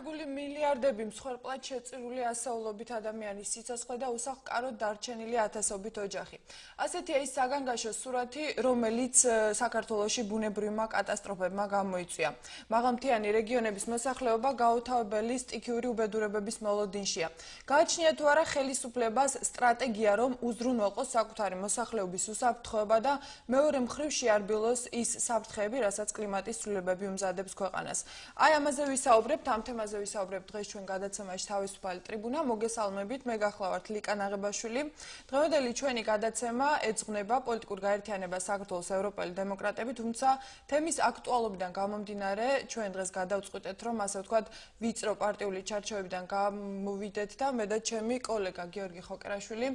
დარგული მილიარდები მსხვერპლად შეწირული ასეულობით ადამიანის სიცოცხლე და უსახლკაროდ დარჩენილი ათასობით ოჯახი. ასეთია ის საგანგაშო სურათი, რომელიც საქართველოში ბუნებრივმა კატასტროფებმა გამოიწვია. მაღალმთიანი რეგიონების მოსახლეობა გაუთავებელი სტიქიური უბედურებების მოლოდინშია. გააჩნია თუ არა ხელისუფლებას სტრატეგია, რომ უზრუნველყოს საკუთარი მოსახლეობის უსაფრთხოება და მეორე მხრივ შეარბილოს ის საფრთხეები, რასაც კლიმატის ცვლილებები უმზადებს ქვეყანას. აი ამაზე ვისაუბრებთ, ამ თემაზე ვისაუბრებთ დღეს ჩვენ გადაცემაში თავისუფალი ტრიბუნა. მოგესალმებით, მე გახლავართ ლიკა ნაღებაშვილი. დღევანდელი ჩვენი გადაცემა ეძღვნება პოლიტიკურ გაერთიანებას საქართველოს ევროპელი დემოკრატები, თუმცა თემის აქტუალობიდან გამომდინარე, ჩვენ დღეს გადავწყვიტეთ, რომ ასე ვთქვათ, ვიწრო პარტიული ჩარჩოებიდან გამოვიდეთ და მე და ჩემი კოლეგა გიორგი ხოკერაშვილი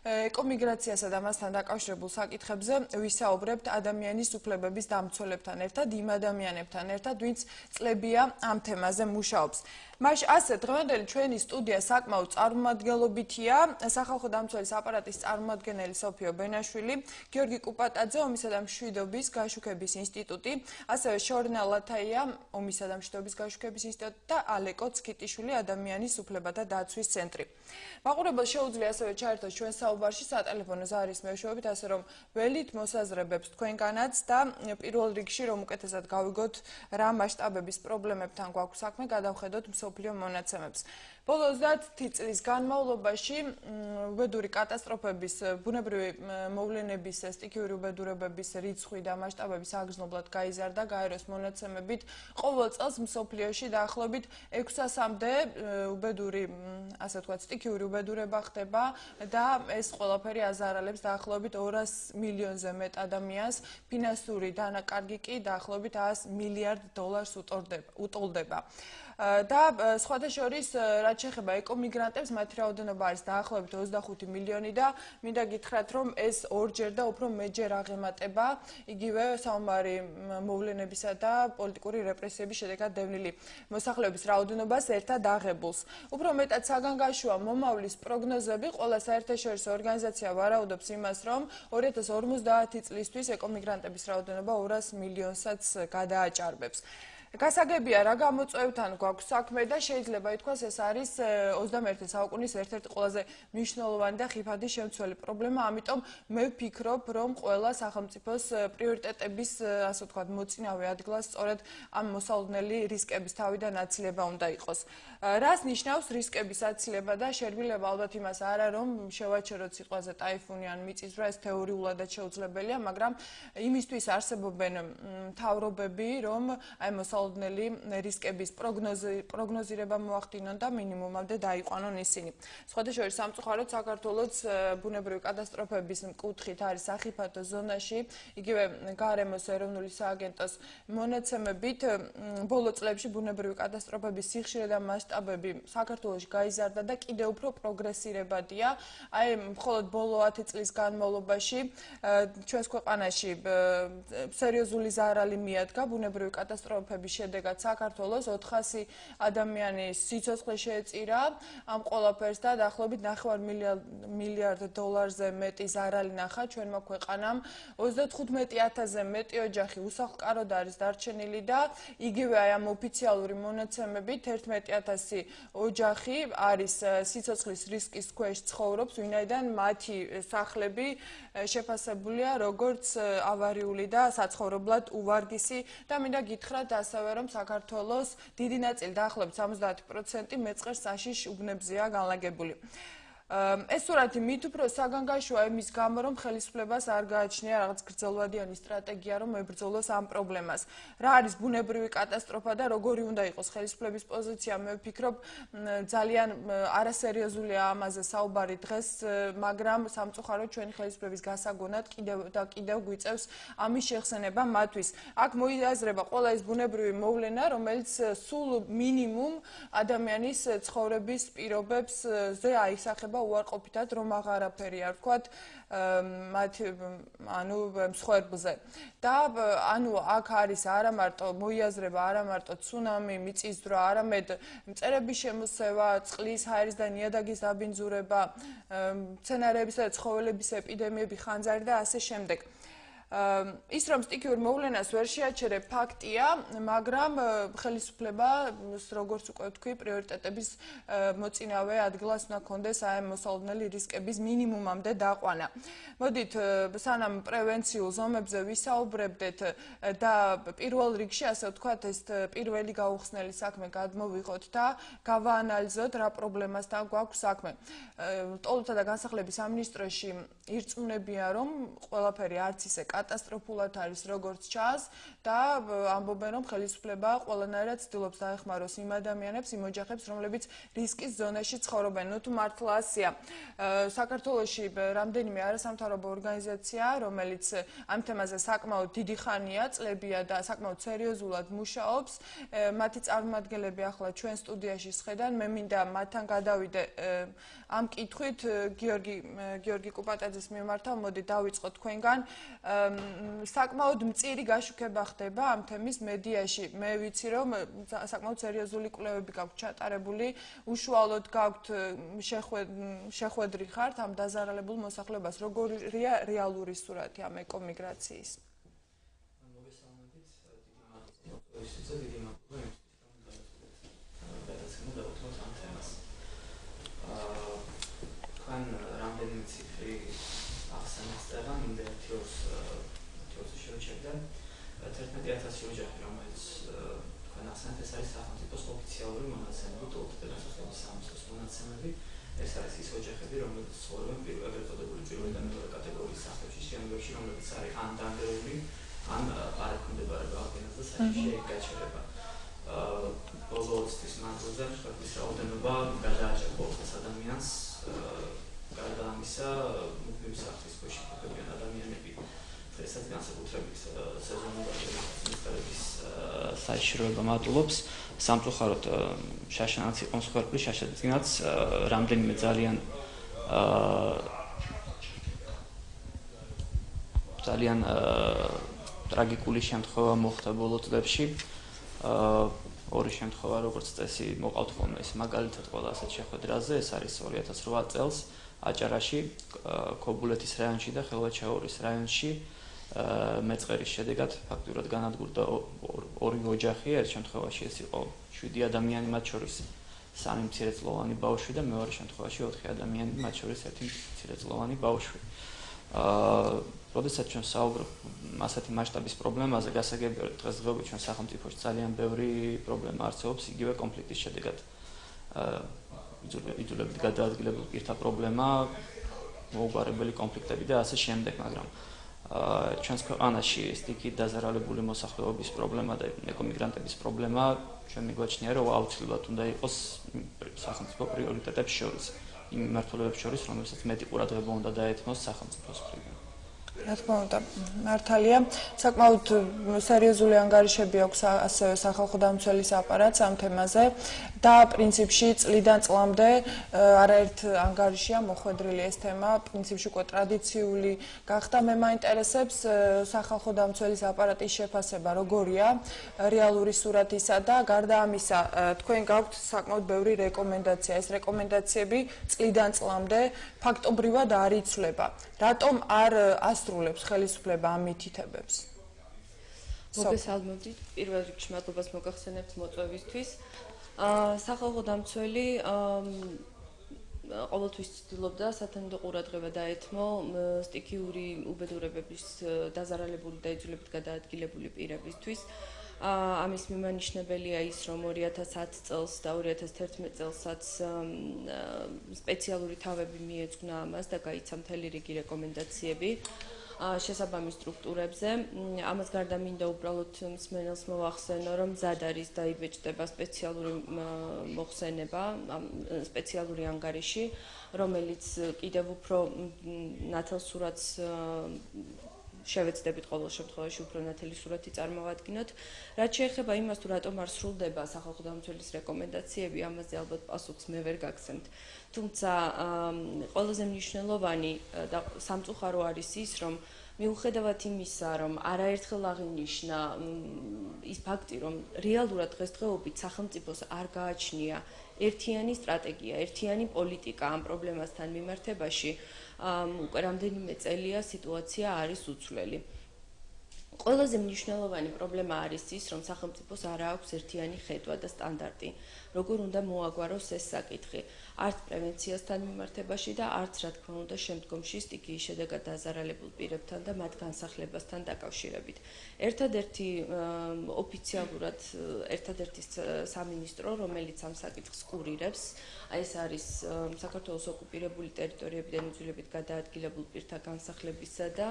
ეკომიგრაციასა და მასთან დაკავშირებულ საკითხებზე ვისაუბრებთ ადამიანის უფლებების დამცველებთან ერთად, იმ ადამიანებთან ერთად, ვინც წლებია ამ თემაზე მუშაობს. მაშ ასე დღევანდელი ჩვენი სტუდია საკმაოდ წარმომადგენლობითია, სახალხო დამცველის აპარატის წარმომადგენელი სოფიო ბენაშვილი, გიორგი კუპატაძე, ომისა და მშვიდობის გაშუქების ინსტიტუტი, ასევე შორნა ლათაია, ომისა და მშვიდობის გაშუქების ინსტიტუტი და ალეკო ცქიტიშვილი, ადამიანის უფლებათა დაცვის ცენტრი. მაყურებელს შეუძლია ასევე ჩაერთოს ჩვენ საუბარში სატელეფონო ზარის მეშვეობით, ასე რომ ველით მოსაზრებებს თქვენგანაც და პირველ რიგში რომ უკეთესად გავიგოთ რა მასშტაბების პრობლემებთან გვაქვს საქმე, გადავხედოთ მსოფლიო მონაცემებს. ბოლო 30 წლის განმავლობაში უბედური კატასტროფების, ბუნებრივი მოვლენების, სტიქიური უბედურებების რიცხვი და მასშტაბები საგრძნობლად გაიზარდა, გაეროს მონაცემებით ყოველ წელს მსოფლიოში დაახლოებით 600-მდე უბედური, ასე ვთქვათ, სტიქიური უბედურება ხდება და ეს ყველაფერი აზარალებს დაახლოებით 200 მილიონზე მეტ ადამიანს, ფინანსური დანაკარგი კი დაახლოებით $100 მილიარდ უტოლდება. და სხვათა შორის, რაც შეეხება ეკომიგრანტებს, მათი რაოდენობა არის დაახლოებით 25 მილიონი და მინდა გითხრათ, რომ ეს ორჯერ და უფრო მეტჯერ აღემატება იგივე საომარი მოვლენებისა და პოლიტიკური რეპრესიების შედეგად დევნილი მოსახლეობის რაოდენობას ერთად აღებულს. უფრო მეტად საგანგაშოა მომავლის პროგნოზები, ყველა საერთაშორისო ორგანიზაცია ვარაუდობს იმას, რომ 2050 წლისთვის ეკომიგრანტების რაოდენობა 200 მილიონსაც გადააჭარბებს. გასაგებია რა გამოწვევთან გვაქვს საქმე და შეიძლება ითქვას ეს არის 21 საუკუნის ერთ-ერთი ყველაზე მნიშვნელოვანი და ხიფადი შემცველი პრობლემა, ამიტომ მე ვფიქრობ, რომ ყველა სახელმწიფოს პრიორიტეტების, ასე ვთქვათ, მოწინავე ადგილას სწორედ ამ მოსალოდნელი რისკების თავიდან აცილება უნდა იყოს. რას ნიშნავს რისკების აცილება და შერბილება ალბათ იმას არა, რომ შევაჩეროთ სიტყვაზე ტაიფუნი ან მიწისძვრა, ეს თეორიულადაც შეუძლებელია, მაგრამ იმისთვის არსებობენ მთავრობები, რომ აი მოსალოდნელი რისკების პროგნოზირება მოახდინონ და მინიმუმამდე დაიყვანონ ისინი. სხვათა შორის სამწუხაროდ საქართველოს ბუნებრივი კატასტროფების მკუთხით არის სახიფათო ზონაში, იგივე გარემოს ეროვნული სააგენტოს მონაცემებით ბოლო წლებში ბუნებრივი კატასტროფების სიხშირე და მასშტაბები საქართველოში გაიზარდა და კიდევ უფრო პროგრესირებადია. აი მხოლოდ ბოლო 10 წლის განმავლობაში ჩვენს ქვეყანაში სერიოზული ზარალი მიადგა ბუნებრივი კატასტროფების შედეგად საქართველოს 400 ადამიანის სიცოცხლე შეეწირა ამ ყველაფერს და დაახლოებით $9 მილიარდ მეტი ზარალი ნახა ჩვენმა ქვეყანამ, 35,000-ზე მეტი ოჯახი უსახლკაროდ არის დარჩენილი და იგივე აი ამ ოფიციალური მონაცემებით 11,000 ოჯახი არის სიცოცხლის რისკის ქვეშ ცხოვრობს, ვინაიდან მათი სახლები შეფასებულია როგორც ავარიული და საცხოვრებლად უვარგისი და მინდა გითხრათ ასევე რომ საქართველოს დიდი ნაწილი დაახლოებით 70% მეწყერ საშიშ უბნებზეა განლაგებული. ეს სურათი მით უფრო საგანგაშოა იმის გამო, რომ ხელისუფლებას არ გააჩნია რაღაც გრძელვადიანი სტრატეგია, რომ ებრძოლოს ამ პრობლემას. რა არის ბუნებრივი კატასტროფა და როგორი უნდა იყოს ხელისუფლების პოზიცია, მე ვფიქრობ, ძალიან არასერიოზულია ამაზე საუბარი დღეს, მაგრამ სამწუხაროდ ჩვენი ხელისუფლების გასაგონად კიდევ და კიდევ გვიწევს ამის შეხსენება მათთვის. აქ მოიაზრება ყველა ის ბუნებრივი მოვლენა, რომელიც სულ მინიმუმ ადამიანის ცხოვრების პირობებზე აისახება უარყოფითად, რომ აღარაფერი არ ვთქვათ, მსხვერპლზე. და ანუ აქ არის არა მარტო მოიაზრება, არა მარტო ცუნამი, მიწისძვრა, არამედ მწერების შემოსევა, წყლის, ჰაერის და ნიადაგის დაბინძურება, მცენარეებისა და ცხოველების ეპიდემიები, ხანძარი და ასე შემდეგ. ის რომ სტიქიურ მოვლენას ვერ შეაჩერებ ფაქტია, მაგრამ ხელისუფლებას როგორც უკვე ვთქვი, პრიორიტეტების მოწინავე ადგილას უნდა კონდეს აი მოსალოდნელი რისკების მინიმუმამდე დაყვანა. მოდით სანამ პრევენციულ ზომებზე ვისაუბრებდეთ და პირველ რიგში ასე ვთქვათ ეს პირველი გაუხსნელი საქმე გადმოვიღოთ და გავაანალიზოთ რა პრობლემასთან გვაქვს საქმე. ტოლთა და განსახლების სამინისტროში ირწმუნებიან რომ ყველაფერი არც ისე კატასტროფულად არის როგორც ჩანს და ამბობენ რომ ხელისუფლება ყველანაირად ცდილობს დაეხმაროს იმ ადამიანებს, იმ ოჯახებს, რომლებიც რისკის ზონაში ცხოვრობენ. ნუ თუ მართლა ასეა. საქართველოში რამდენიმე არასამთავრობო ორგანიზაცია, რომელიც ამ თემაზე საკმაოდ დიდი ხანია, წლებია და საკმაოდ სერიოზულად მუშაობს. მათი წარმომადგენლები ახლა ჩვენ სტუდიაში შედან, მე მინდა მათთან გადავიდე ამ კითხვით გიორგი კუპატაძის მიმართავ, მოდი დავიწყოთ თქვენგან. საკმაოდ მწირი გაშუქება ხდება ამ თემის მედიაში. მე ვიცი რომ საკმაოდ სერიოზული კვლევები გაქვთ ჩატარებული, უშუალოდ გაქვთ შეხვედრი ხართ ამ დაზარალებულ მოსახლეობას. როგორია რეალური სურათი ამ ეკომიგრაციის? რამდენიმე ციფრი ახსენეთ და მინდა ერთი ორს შევჩერდე. 11,000 ოჯახი, რომელიც თქვენ ახსენეთ, ეს არის სახელმწიფოს ოფიციალური მონაცემები, ტოლთა და განსახლების სამინისტროს მონაცემები. ეს არის ის ოჯახები, რომლებიც ცხოვრობენ ეგრეთ წოდებული პირველი და მეორე კატეგორიის სახლებში, შენობებში, რომლებიც არის ან დანგრეული, ან არ ექვემდებარება აღდგენას და საჭიროა გაჩერება. ბოლო 20 წლის მანძილზე მსხვერპლის რაოდენობა გადააჭარბა 400 ადამიანს. გარდა ამისა, მუდმივი სახლის ქვეშ იმყოფებიან ადამიანები, დღესაც განსაკუთრებით სეზონური მისწერების საჭიროება მატულობს. სამწუხაროდ შაშანაც იყო მსხვერპლი, შაშანაც რამდენიმე ძალიან ტრაგიკული შემთხვევა მოხდა ბოლო წლებში. ორი შემთხვევა, როგორც წესი, მოყავთ ხოლმე ეს მაგალითად ყველა ასეთ შეხვედრაზე, ეს არის 2008 წელს აჭარაში, ქობულეთის რაიონში და ხელვაჩაურის რაიონში მეწყერის შედეგად ფაქტურად განადგურდა ორი ოჯახი, ერთ შემთხვევაში ეს იყო 7 ადამიანი, მათ შორის 3 მცირეწლოვანი ბავშვი და მეორე შემთხვევაში 4 ადამიანი, მათ შორის 1 მცირეწლოვანი ბავშვი. როდესაც ჩვენ საუბრობთ ასეთი მასშტაბის პრობლემაზე, გასაგებია რომ დღესდღეობით ჩვენ სახელმწიფოში ძალიან ბევრი პრობლემა არსებობს, იგივე კონფლიქტის შედეგად იძულებით გადაადგილებული პირთა პრობლემა, მოუგვარებელი კონფლიქტები და ასე შემდეგ, მაგრამ ჩვენს ქვეყანაში სტიქით დაზარალებული მოსახლეობის პრობლემა და ეკომიგრანტების პრობლემა ჩვენ მიგვაჩნია რომ აუცილებლად უნდა იყოს სახელმწიფო პრიორიტეტებს შორის, იმ მმართველობებს შორის, რომელსაც მეტი ყურადღება უნდა დაეთმოს სახელმწიფოს მხრიდან. რა თქმა უნდა, მართალია, საკმაოდ სერიოზული ანგარიშები აქვს ასევე სახალხო დამცველის აპარატს ამ თემაზე და პრინციპში წლიდან წლამდე არაერთ ანგარიშია მოხვედრილი ეს თემა, პრინციპში უკვე ტრადიციული გახდა. მე მაინტერესებს სახალხო დამცველის აპარატის შეფასება, როგორია რეალური სურათისა და გარდა ამისა, თქვენ გაქვთ საკმაოდ ბევრი რეკომენდაცია. ეს რეკომენდაციები წლიდან წლამდე ფაქტობრივად არ იცვლება. რატომ არ ასრულებს ხელისუფლება ამ მითითებებს? მოგესალმებით, პირველ რიგში მადლობას მოგახსენებთ მოწვევისთვის. სახალხო დამცველი ყოველთვის ცდილობდა სათანადო ყურადღება დაეთმო სტიქიური უბედურებების დაზარალებული და იძულებით გადაადგილებული პირებისთვის. ამის მიმანიშნებელია ის, რომ 2010 წელს და 2011 წელსაც სპეციალური თავები მიეძღვნა ამას და გაიცა მთელი რიგი რეკომენდაციები შესაბამის სტრუქტურებზე. ამას გარდა მინდა უბრალოდ მსმენელს მოვახსენო, რომ მზად არის დაიბეჭდება სპეციალური მოხსენება, სპეციალური ანგარიში, რომელიც კიდევ უფრო ნათელ სურათს შევეცდებით ყოველ შემთხვევაში უფრო ნათელი სურათი წარმოვადგინოთ. რაც შეეხება იმას, თუ რატომ არ სრულდება სახალხო დამცველის რეკომენდაციები, ამაზე ალბათ პასუხს მე ვერ გაგცემთ. თუმცა ყველაზე მნიშვნელოვანი და სამწუხარო არის ის, რომ მიუხედავად იმისა, რომ არაერთხელ აღინიშნა ის ფაქტი, რომ რეალურად დღესდღეობით სახელმწიფოს არ გააჩნია ერთიანი სტრატეგია, ერთიანი პოლიტიკა ამ პრობლემასთან მიმართებაში, უკვე რამდენიმე წელია სიტუაცია არის უცვლელი. ყველაზე მნიშვნელოვანი პრობლემა არის ის, რომ სახელმწიფოს არ აქვს ერთიანი ხედვა და სტანდარტი, როგორ უნდა მოაგვაროს ეს საკითხი, არც პრევენციასთან მიმართებაში და არც რა თქმა უნდა შემდგომში სტიქიის შედეგად დაზარალებულ პირებთან და მათ განსახლებასთან დაკავშირებით. ერთადერთი ოფიციალურად ერთადერთი სამინისტრო, რომელიც ამ საკითხს კურირებს, ეს არის საქართველოს ოკუპირებული ტერიტორიებიდან იძულებით გადაადგილებულ პირთა განსახლებისა და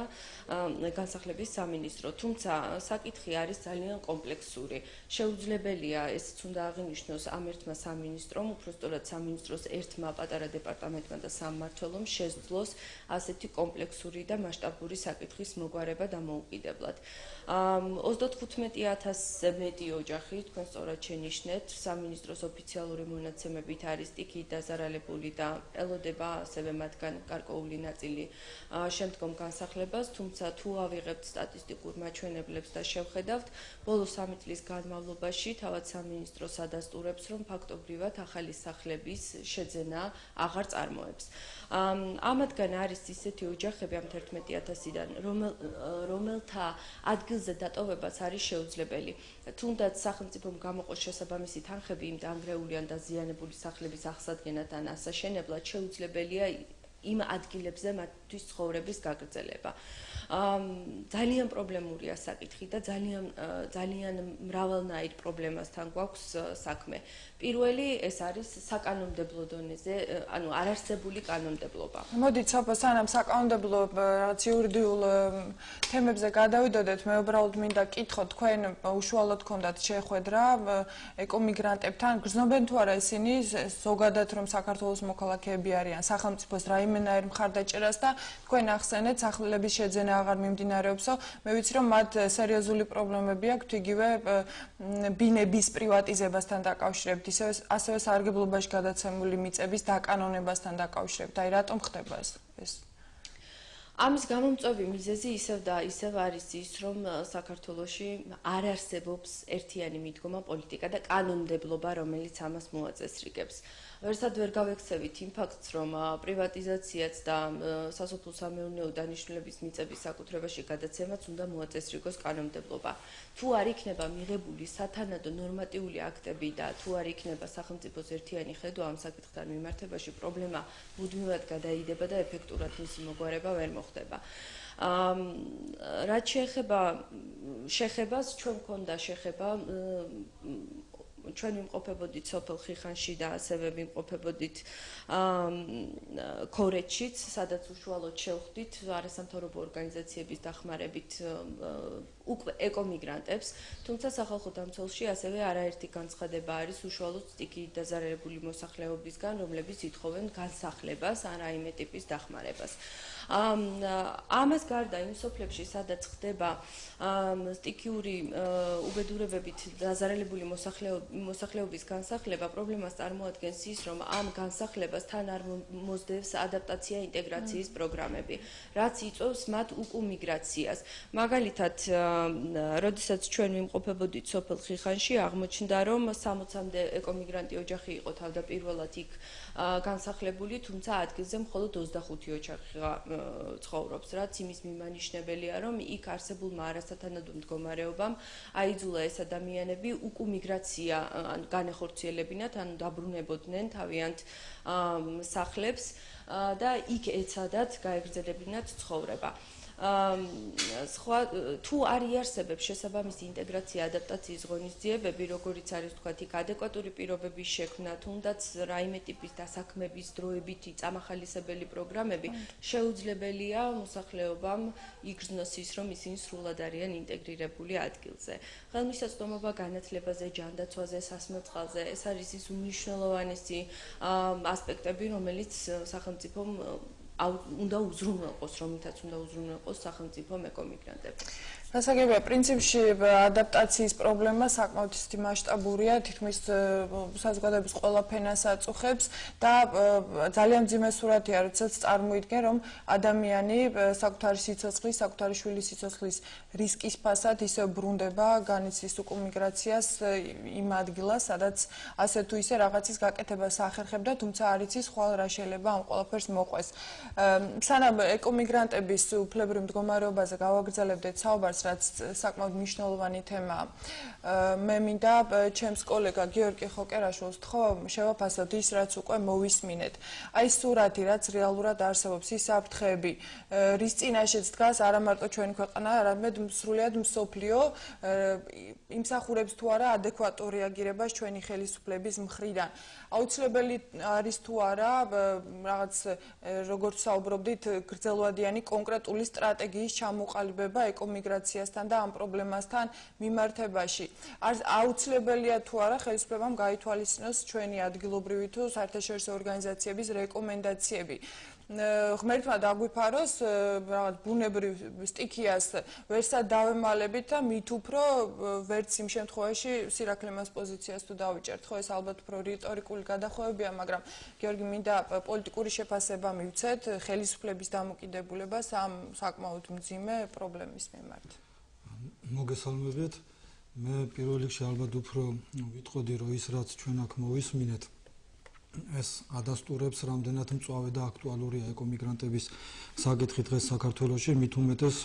განსახლების სამინისტრო. თუმცა საკითხი არის ძალიან კომპლექსური. შეუძლებელია, ესეც უნდა აღინიშნოს ამ ერთმა სამინისტრომ, უпростоრად სამინისტროს ერთმა პატარა დეპარტამენტმა და სამმართველომ შესძლოს ასეთი კომპლექსური და მასშტაბური საკითხის მოგვარება დამოუკიდებლად. 35,000-ზე მეტი ოჯახი, თქვენ სწორად შენიშნეთ, სამინისტროს ოფიციალური მონაცემებით არის სტიქიით დაზარალებული და ელოდება ასევე მათგან გარკვეული ნაწილი შემდგომ განსახლებას, თუმცა თუ ავიღებთ სტატისტიკურ მაჩვენებლებს და შევხედავთ, ბოლო 3 წლის განმავლობაში თავად სამინისტროს ადასტურებს, რომ ფაქტობრივად ახალი სახლების შეძენა აღარ წარმოებს. ამათგან არის ისეთი ოჯახები ამ 11,000-დან, რომელთა ადგილზე დატოვებაც არის შეუძლებელი. თუნდაც სახელმწიფომ გამოყოს შესაბამისი თანხები იმ დანგრეული ან დაზიანებული სახლების აღსადგენად ან ასაშენებლად შეუძლებელია იმ ადგილებზე მათთვის ცხოვრების გაგრძელება. ძალიან პრობლემურია საკითხი და ძალიან მრავალნაირ პრობლემასთან გვაქვს საქმე. პირველი ეს არის საკანონმდებლო დონეზე, ანუ არარსებული კანონმდებლობა. მოდით სანამ საკანონმდებლო რაც იურიდიულ თემებზე გადავიდოდეთ, მე უბრალოდ მინდა კითხო, თქვენ უშუალოდ გქონდათ შეხვედრა ეკომიგრანტებთან, გრძნობენ თუ არა ისინი ზოგადად რომ საქართველოს მოქალაქეები არიან სახელმწიფოს რაიმენაირ მხარდაჭერას და თქვენ ახსენეთ სახლების შეძენა აღარ მიმდინარეობსო, მე ვიცი რომ მათ სერიოზული პრობლემები აქვთ იგივე ბინების პრივატიზებასთან დაკავშირებით, ასევე სარგებლობაში გადაცემული მიწების დაკანონებასთან დაკავშირებით. აი რატომ ხდება ეს? ამის გამომწვევი მიზეზი ისევ არის ის, რომ საქართველოში არ არსებობს ერთიანი მიდგომა პოლიტიკა და კანონმდებლობა, რომელიც ამას მოაწესრიგებს. ვერსად ვერ გავექცევით იმ ფაქტს, რომ პრივატიზაციაც და სასოფლო-სამეურნეო დანიშნულების მიწების საკუთრებაში გადაცემაც უნდა მოაწესრიგოს კანონმდებლობა. თუ არ იქნება მიღებული სათანადო ნორმატიული აქტები და თუ არ იქნება სახელმწიფოს ერთიანი ხედვა ამ საკითხთან მიმართებაში, პრობლემა მუდმივად გადაიდება და ეფექტურად მისი მოგვარება ვერ მოხდება. რაც შეხებას, ჩვენ მქონდა შეხება ჩვენ ვიმყოფებოდით სოფელ ხიხანში და ასევე ვიმყოფებოდით ქორეთშიც, სადაც უშუალოდ შევხვდით არასამთავრობო ორგანიზაციების დახმარებით უკვე ეკომიგრანტებს, თუმცა სახალხო დამცველში ასევე არაერთი განცხადება არის უშუალოდ სტიქიით დაზარალებული მოსახლეობისგან, რომლებიც ითხოვენ განსახლებას ან რაიმე ტიპის დახმარებას. ამას გარდა იმ სოფლებში, სადაც ხდება სტიქიური უბედურებებით დაზარალებული მოსახლეობის განსახლება, პრობლემას წარმოადგენს ის, რომ ამ განსახლებას თან არ მოსდევს ადაპტაცია ინტეგრაციის პროგრამები, რაც იწვევს მათ უკუმიგრაციას. მაგალითად, როდესაც ჩვენ ვიმყოფებოდით სოფელ ხიხანში, აღმოჩნდა, რომ 60-მდე ეკომიგრანტი ოჯახი იყო თავდაპირველად იქ განსახლებული, თუმცა ადგილზე მხოლოდ 25 ოჯახი ცხოვრობს, რაც იმის მიმანიშნებელია, რომ იქ არსებულმა არასათანადო მდგომარეობამ აიძულა ეს ადამიანები უკუმიგრაცია განეხორციელებინათ, ანუ დაბრუნებოდნენ თავიანთ სახლებს და იქ ეცადათ გაეგრძელებინათ ცხოვრება. თუ არ იარსებებს შესაბამისი ინტეგრაცია ადაპტაციის ღონისძიებები, როგორიც არის თქვათ, იქ ადეკვატური პირობების შექმნა, თუნდაც რაიმე ტიპის დასაქმების დროებითი წამახალისებელი პროგრამები, შეუძლებელია მოსახლეობამ იგრძნოს ის, რომ ისინი სრულად არიან ინტეგრირებული ადგილზე. ხელმისაწვდომობა განათლებაზე, ჯანდაცვაზე, სასმელწყალზე, ეს არის ის უმნიშვნელოვანესი ასპექტები, რომელიც სახელმწიფომ უნდა უზრუნველყოს, რომელთაც უნდა უზრუნველყოს სახელმწიფომ ეკომიგრანტები. გასაგებია, პრინციპში ადაპტაციის პრობლემა საკმაოდ ისეთი მასშტაბურია, თითქმის საზოგადოების ყველა ფენას აწუხებს და ძალიან მძიმე სურათია, როდესაც წარმოიდგენ, რომ ადამიანი საკუთარი სიცოცხლის, საკუთარი შვილის სიცოცხლის რისკის ფასად ისევ ბრუნდება, განიცდის უკუმიგრაციას იმ ადგილას, სადაც ასე თუ ისე რაღაცის გაკეთებას ახერხებდა, თუმცა არ იცის ხვალ რა შეიძლება ამ ყველაფერს მოყვეს. სანამ ეკომიგრანტების უფლებრივ მდგომარეობაზე გავაგრძელებდეთ საუბარს, რაც საკმაოდ მნიშვნელოვანი თემაა. მე მინდა ჩემს კოლეგა გიორგი ხოკერაშვილს ვთხოვ, შევაფასოთ ის, რაც უკვე მოვისმინეთ. აი სურათი, რაც რეალურად არსებობს, ის საფრთხეები, რის წინაშეც დგას არა მარტო ჩვენი ქვეყანა, არამედ სრულიად მსოფლიო იმსახურებს თუ არა ადეკვატურ რეაგირებას ჩვენი ხელისუფლების მხრიდან. აუცილებელი არის თუ არა რაღაც როგორც საუბრობდით გრძელვადიანი კონკრეტული სტრატეგიის ჩამოყალიბება ეკომიგრაციასთან და ამ პრობლემასთან მიმართებაში. აუცილებელია თუ არა ხელისუფლებამ გაითვალისწინოს ჩვენი ადგილობრივი თუ საერთაშორისო ორგანიზაციების რეკომენდაციები. ღმერთმა დაგვიფაროს რაღაც ბუნებრივ სტიქიას ვერსად დავემალებით და მით უფრო ვერც იმ შემთხვევაში სირაქლემას პოზიციას თუ დავიჭერთ. ხო, ეს ალბათ უფრო რიტორიკული გადახვევებია, მაგრამ გიორგი მინდა პოლიტიკური შეფასება მივცეთ ხელისუფლების დამოკიდებულებას ამ საკმაოდ მძიმე პრობლემის მიმართ. მოგესალმებით. მე პირველ რიგში ალბათ უფრო ვიტყოდი, რომ ის რაც ჩვენ აქ მოვისმინეთ ეს ადასტურებს რამდენად მწვავე და აქტუალურია ეკომიგრანტების საკითხი დღეს საქართველოში, მით უმეტეს,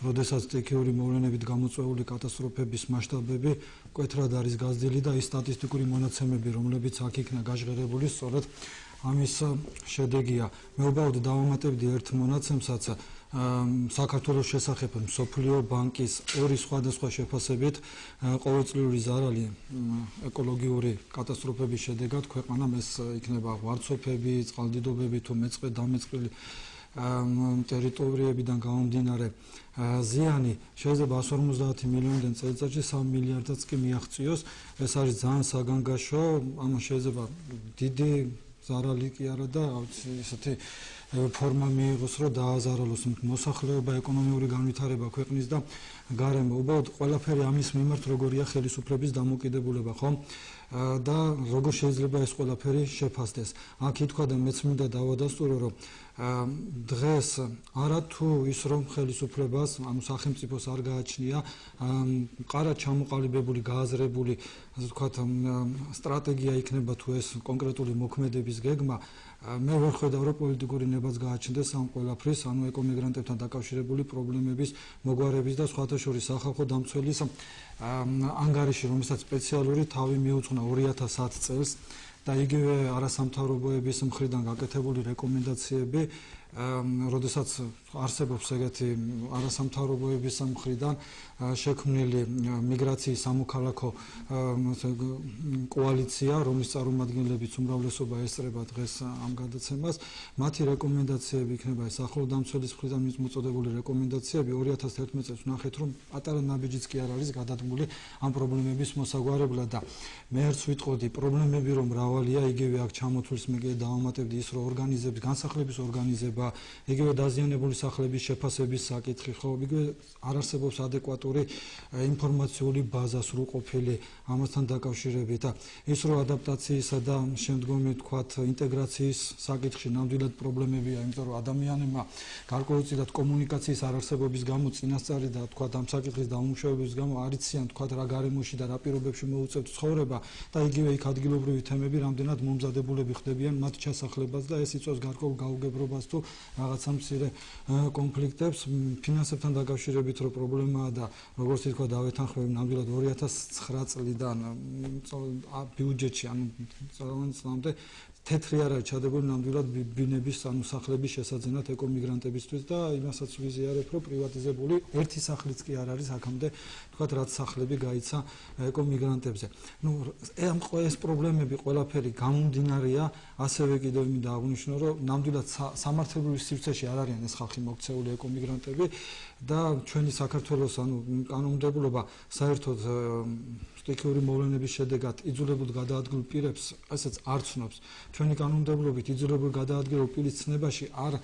როდესაც სტიქიური მოვლენებით გამოწვეული კატასტროფების მასშტაბები მკვეთრად არის გაზრდილი და ის სტატისტიკური მონაცემები, რომლებიც აქ იქნა გაჟღერებული, სწორედ ამის შედეგია. მე უბრალოდ დავამატებდი ერთ მონაცემსაც საქართველოს შესახებ მსოფლიო ბანკის ორი სხვადასხვა შეფასებით ყოველწლიური ზარალი ეკოლოგიური კატასტროფების შედეგად ქვეყანამ ეს იქნება ვარცოფები, წყალდიდობები თუ დამეწყრილი ტერიტორიებიდან გამომდინარე ზიანი შეიძლება 150 მილიონიდან წელიწადში 3 მილიარდადს კი მიაღწიოს. ეს არის ძალიან საგანგაშო, ამას შეიძლება დიდი ზარალი კი არა და ისეთი ფორმა მიიღოს, რომ დააზარალოს მოსახლეობა, ეკონომიური განვითარება ქვეყნის და გარემო. უბრალოდ ყველაფერი ამის მიმართ როგორია ხელისუფლების დამოკიდებულება, ხო? და როგორ შეიძლება ეს ყველაფერი შეფასდეს. აქ ითქვა და მეც მინდა დავადასტურო, რომ დღეს არა თუ ის რომ ხელისუფლებას, ანუ სახელმწიფოს არ გააჩნია მყარად ჩამოყალიბებული, გააზრებული, ასე ვთქვათ, სტრატეგია იქნება თუ ეს კონკრეტული მოქმედების გეგმა, მე ვერ ხედავ, რომ პოლიტიკური ნებაც გააჩნდეს ამ ყველაფრის, ანუ ეკომიგრანტებთან დაკავშირებული პრობლემების მოგვარების და სხვათა შორის სახალხო დამცველის ანგარიში, რომელსაც სპეციალური თავი მიუძღვნა 2010 წელს და იგივე არასამთავრობოების მხრიდან გაკეთებული რეკომენდაციები, როდესაც არსებობს ეგეთი არასამთავრობოების მხრიდან შექმნილი მიგრაციის სამოქალაქო კოალიცია, რომლის წარმომადგენლებიც უმრავლესობა ესწრება დღეს ამ გადაცემას, მათი რეკომენდაციები იქნება ეს ახლოდამცველის მხრიდან მოწოდებული რეკომენდაციები 2011 წელს ვნახეთ, რომ პატარა ნაბიჯიც კი არ არის გადადგმული ამ პრობლემების მოსაგვარებლად და მე ერთს ვიტყოდი, პრობლემები რომ მრავალია, იგივე აქ ჩამოთვლის მე კიდე დავამატებდი ის, რომ ორგანიზების, განსახლების ორგანიზება, იგივე დაზიანებული სახლების შეფასების საკითხი, ხო, იგივე არ არსებობს ადეკვატური ინფორმაციული ბაზა სრულყოფილი ამასთან დაკავშირებით და ის რომ ადაპტაციისა და შემდგომი თქვათ ინტეგრაციის საკითხში ნამდვილად პრობლემებია, იმიტომ რომ ადამიანებმა გარკვეულწილად კომუნიკაციის არარსებობის გამო წინასწარი და თქვათ ამ საკითხის დაუმუშავების გამო არ იციან თქვათ რა გარემოში და რა პირობებში მოუწევთ ცხოვრება და იგივე იქ ადგილობრივი თემები რამდენად მომზადებულები ხდებიან მათ ჩასახლებას და ეს იწვევს გარკვეულ გაუგებრობას თუ რაღაცა მცირე კონფლიქტებს ფინანსებთან დაკავშირებით რო პრობლემაა და როგორც თქვა დავეთანხმები ნამდვილად 2009 წლიდან ბიუჯეტში ანუ წლამდე თეთრი არ არის ჩადებული ნამდვილად ბინების ანუ სახლების შესაძენად ეკომიგრანტებისთვის და იმასაც ვიზიარებ რომ პრივატიზებული ერთი სახლიც კი არ არის აქამდე თქვათ რაც სახლები გაიცა ეკომიგრანტებზე. ნუ ეს პრობლემები ყველაფერი გამომდინარეა ასევე კიდევ მინდა აღვნიშნო რომ ნამდვილად სამართლებრივი სივრცეში არ არიან ეს ხალხი მოქცეული ეკომიგრანტები და ჩვენი საქართველოს ანუ კანონმდებლობა საერთოდ სტიქიური მოვლენების შედეგად იძულებულ გადაადგილ პირებს ესეც არ ცნობს. ჩვენი კანონმდებლობით იძულებულ გადაადგილ პირის ცნებაში არ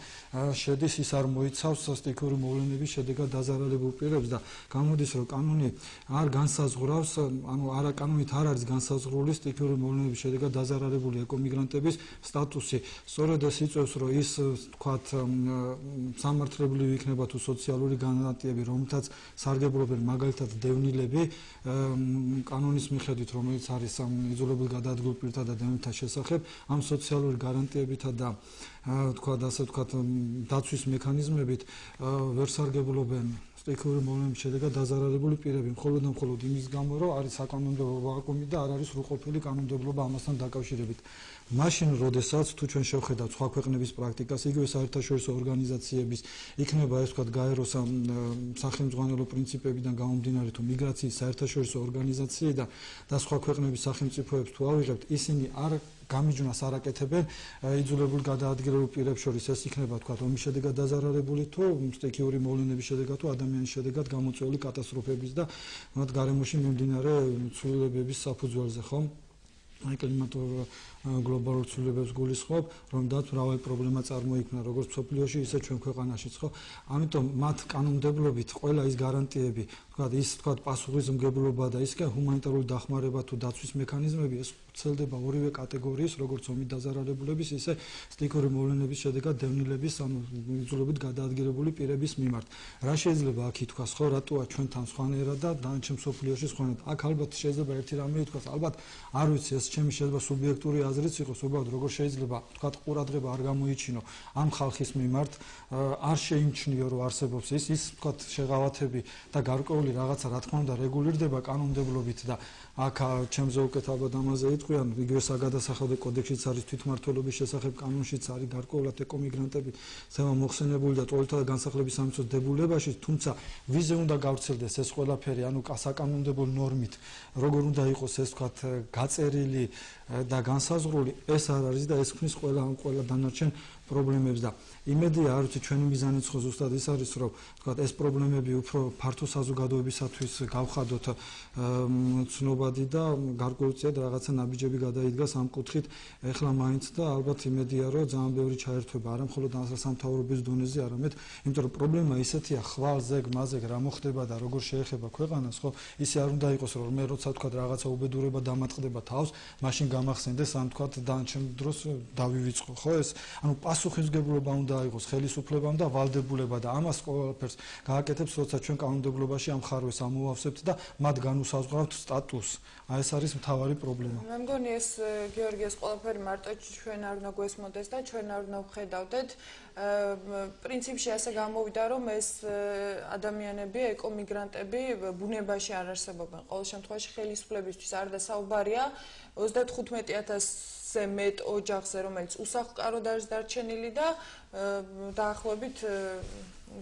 შედის ის არ მოიცავს სტიქიური მოვლენების შედეგად დაზარალებულ პირებს და გამოდის რომ კანონი არ განსაზღვრავს, ანუ არა კანონით არ არის განსაზღვრული სტიქიური მოვლენების შედეგად დაზარალებული ეკომიგრანტების სტატუსი. სწორედ ეს იწვევს რომ ის თქვათ სამართლებრივი იქნება თუ სოციალური განათლები, რომელთაც სარგებლობენ მაგალითად დევნილები კანონის მიხედვით, რომელიც არის იძულებულ გადაადგილ პირთა და დევნილთა შესახებ, ამ სოციალური გარანტიებითა და დაცვის მექანიზმებით ვერ სარგებლობენ სტიქიური მოვლენების შედეგად დაზარალებული პირები, მხოლოდ და მხოლოდ იმის გამო, რომ არის საკანონმდებლო ვაკუუმი და არ არის სრულყოფილი კანონმდებლობა ამასთან დაკავშირებით. მაშინ, როდესაც თუ ჩვენ შევხედავთ სხვა ქვეყნების პრაქტიკას, იგივე საერთაშორისო ორგანიზაციების, იქნება ეს ვთქვათ გაეროს სახელმძღვანელო პრინციპებიდან გამომდინარე, თუ მიგრაციის საერთაშორისო ორგანიზაციიდან და სხვა ქვეყნების სახელმწიფოებს თუ ავიღებთ, ისინი არ გამიჯვნას არ აკეთებენ იძულებულ გადაადგილებულ პირებს შორის ეს იქნება თქვა ომის შედეგად დაზარალებული თუ სტიქიური მოვლენების შედეგად თუ ადამიანის შედეგად გამოწვეული კატასტროფების და მათ გარემოში მიმდინარე ცვლილებების საფუძველზე ხომ აი კლიმატურ გლობალურ ცვლილებებს გულისხმობ რომ დაც მრავალი პრობლემა წარმოიქმნა როგორც მსოფლიოში ისე ჩვენ ქვეყანაშიც ხო ამიტომ მათ კანონმდებლობით ყველა ის გარანტიები თქვა პასუხისმგებლობა და ისე ჰუმანიტარული დახმარება თუ დაცვის მექანიზმები ეს ვრცელდება ორივე კატეგორიის როგორც ომით დაზარალებულების ისე სტიქიური მოვლენების შედეგად დევნილების ანუ იძულებით გადაადგილებული პირების მიმართ რა შეიძლება აქ ითქვას ხო რატოა ჩვენთან სხვანაირად და დანარჩენ მსოფლიოში სხვანაირად აქ ალბათ შეიძლება ერთი რამე ითქვას ალბათ არ ვიცი ეს ჩემი შეიძლება სუბიექტური აზრიც იყოს უბრალოდ როგორ შეიძლება თქვა ყურადღება არ გამოიჩინო ამ ხალხის მიმართ არ შეიმჩნიო რომ არსებობს ის თქვა შეღავათები და გარკვეული რაღაცა რა თქმა უნდა რეგულირდება კანონმდებლობით და აქ ჩემზე უკეთ ალბათ ამაზე იტყვიან იგივე საგადასახადო კოდექსშიც არის თვითმმართველობის შესახებ კანონშიც არის გარკვეულად ეკომიგრანტები ზემა მოხსენებული და ტოლთა და განსახლების სამეცნიერო დებულებაში თუმცა ვიზე უნდა გავრცელდეს ეს ყველაფერი ანუ საკანონმდებლო ნორმით როგორ უნდა იყოს ეს თქვა გაწერილი და განსაზღვრული ეს არ არის და ეს ქმნის ყველა დანარჩენ პრობლემებს და იმედია არ ვიცი ჩვენი მიზანიც ხო ზუსტად ის არის რომ თქვა ეს პრობლემები უფრო ფართო საზოგადოებისათვის გავხადოთ ცნობადი და გარკვეულწილად რაღაცა ნაბიჯები გადაიდგას ამ კუთხით ეხლა მაინც და ალბათ იმედია რომ ძალიან ბევრი ჩაერთვება არა მხოლოდ სამთავრობის დონეზე არამედ იმიტომ რომ პრობლემა ისეთია ხვალ ზეგ მაზეგ რა მოხდება და როგორ შეეხება ქვეყანას ხო ისე არ უნდა იყოს რომ მე როცა თქვა რაღაცა უბედურება დამატყდება თავს მაშინ გამახსენდეს ამ თქვა დანარჩენ დროს დავივიწყო ხო ეს ანუ პასუხისმგებლობა უნდა იყოს ხელისუფლებამ და ვალდებულება და ამას ყველაფერს გააკეთებს როცა ჩვენ კანონმდებლობაში ამ ხარვეს ამოვავსებთ და მათ განუსაზღვრავთ სტატუსს აი ეს არის მთავარი პრობლემა მე მგონი ეს გიორგი ეს ყველაფერი მარტო ჩვენ არ უნდა გვესმოდეს და ჩვენ არ უნდა ვხედავდეთ პრინციპში ასე გამოვიდა რომ ეს ადამიანები ეკომიგრანტები ბუნებაში არ არსებობენ ყოველ შემთხვევაში ხელისუფლებისთვის არ და საუბარია 35000-ზე მეტ ოჯახზე რომელიც უსახლკაროდ არის დარჩენილი და დაახლოებით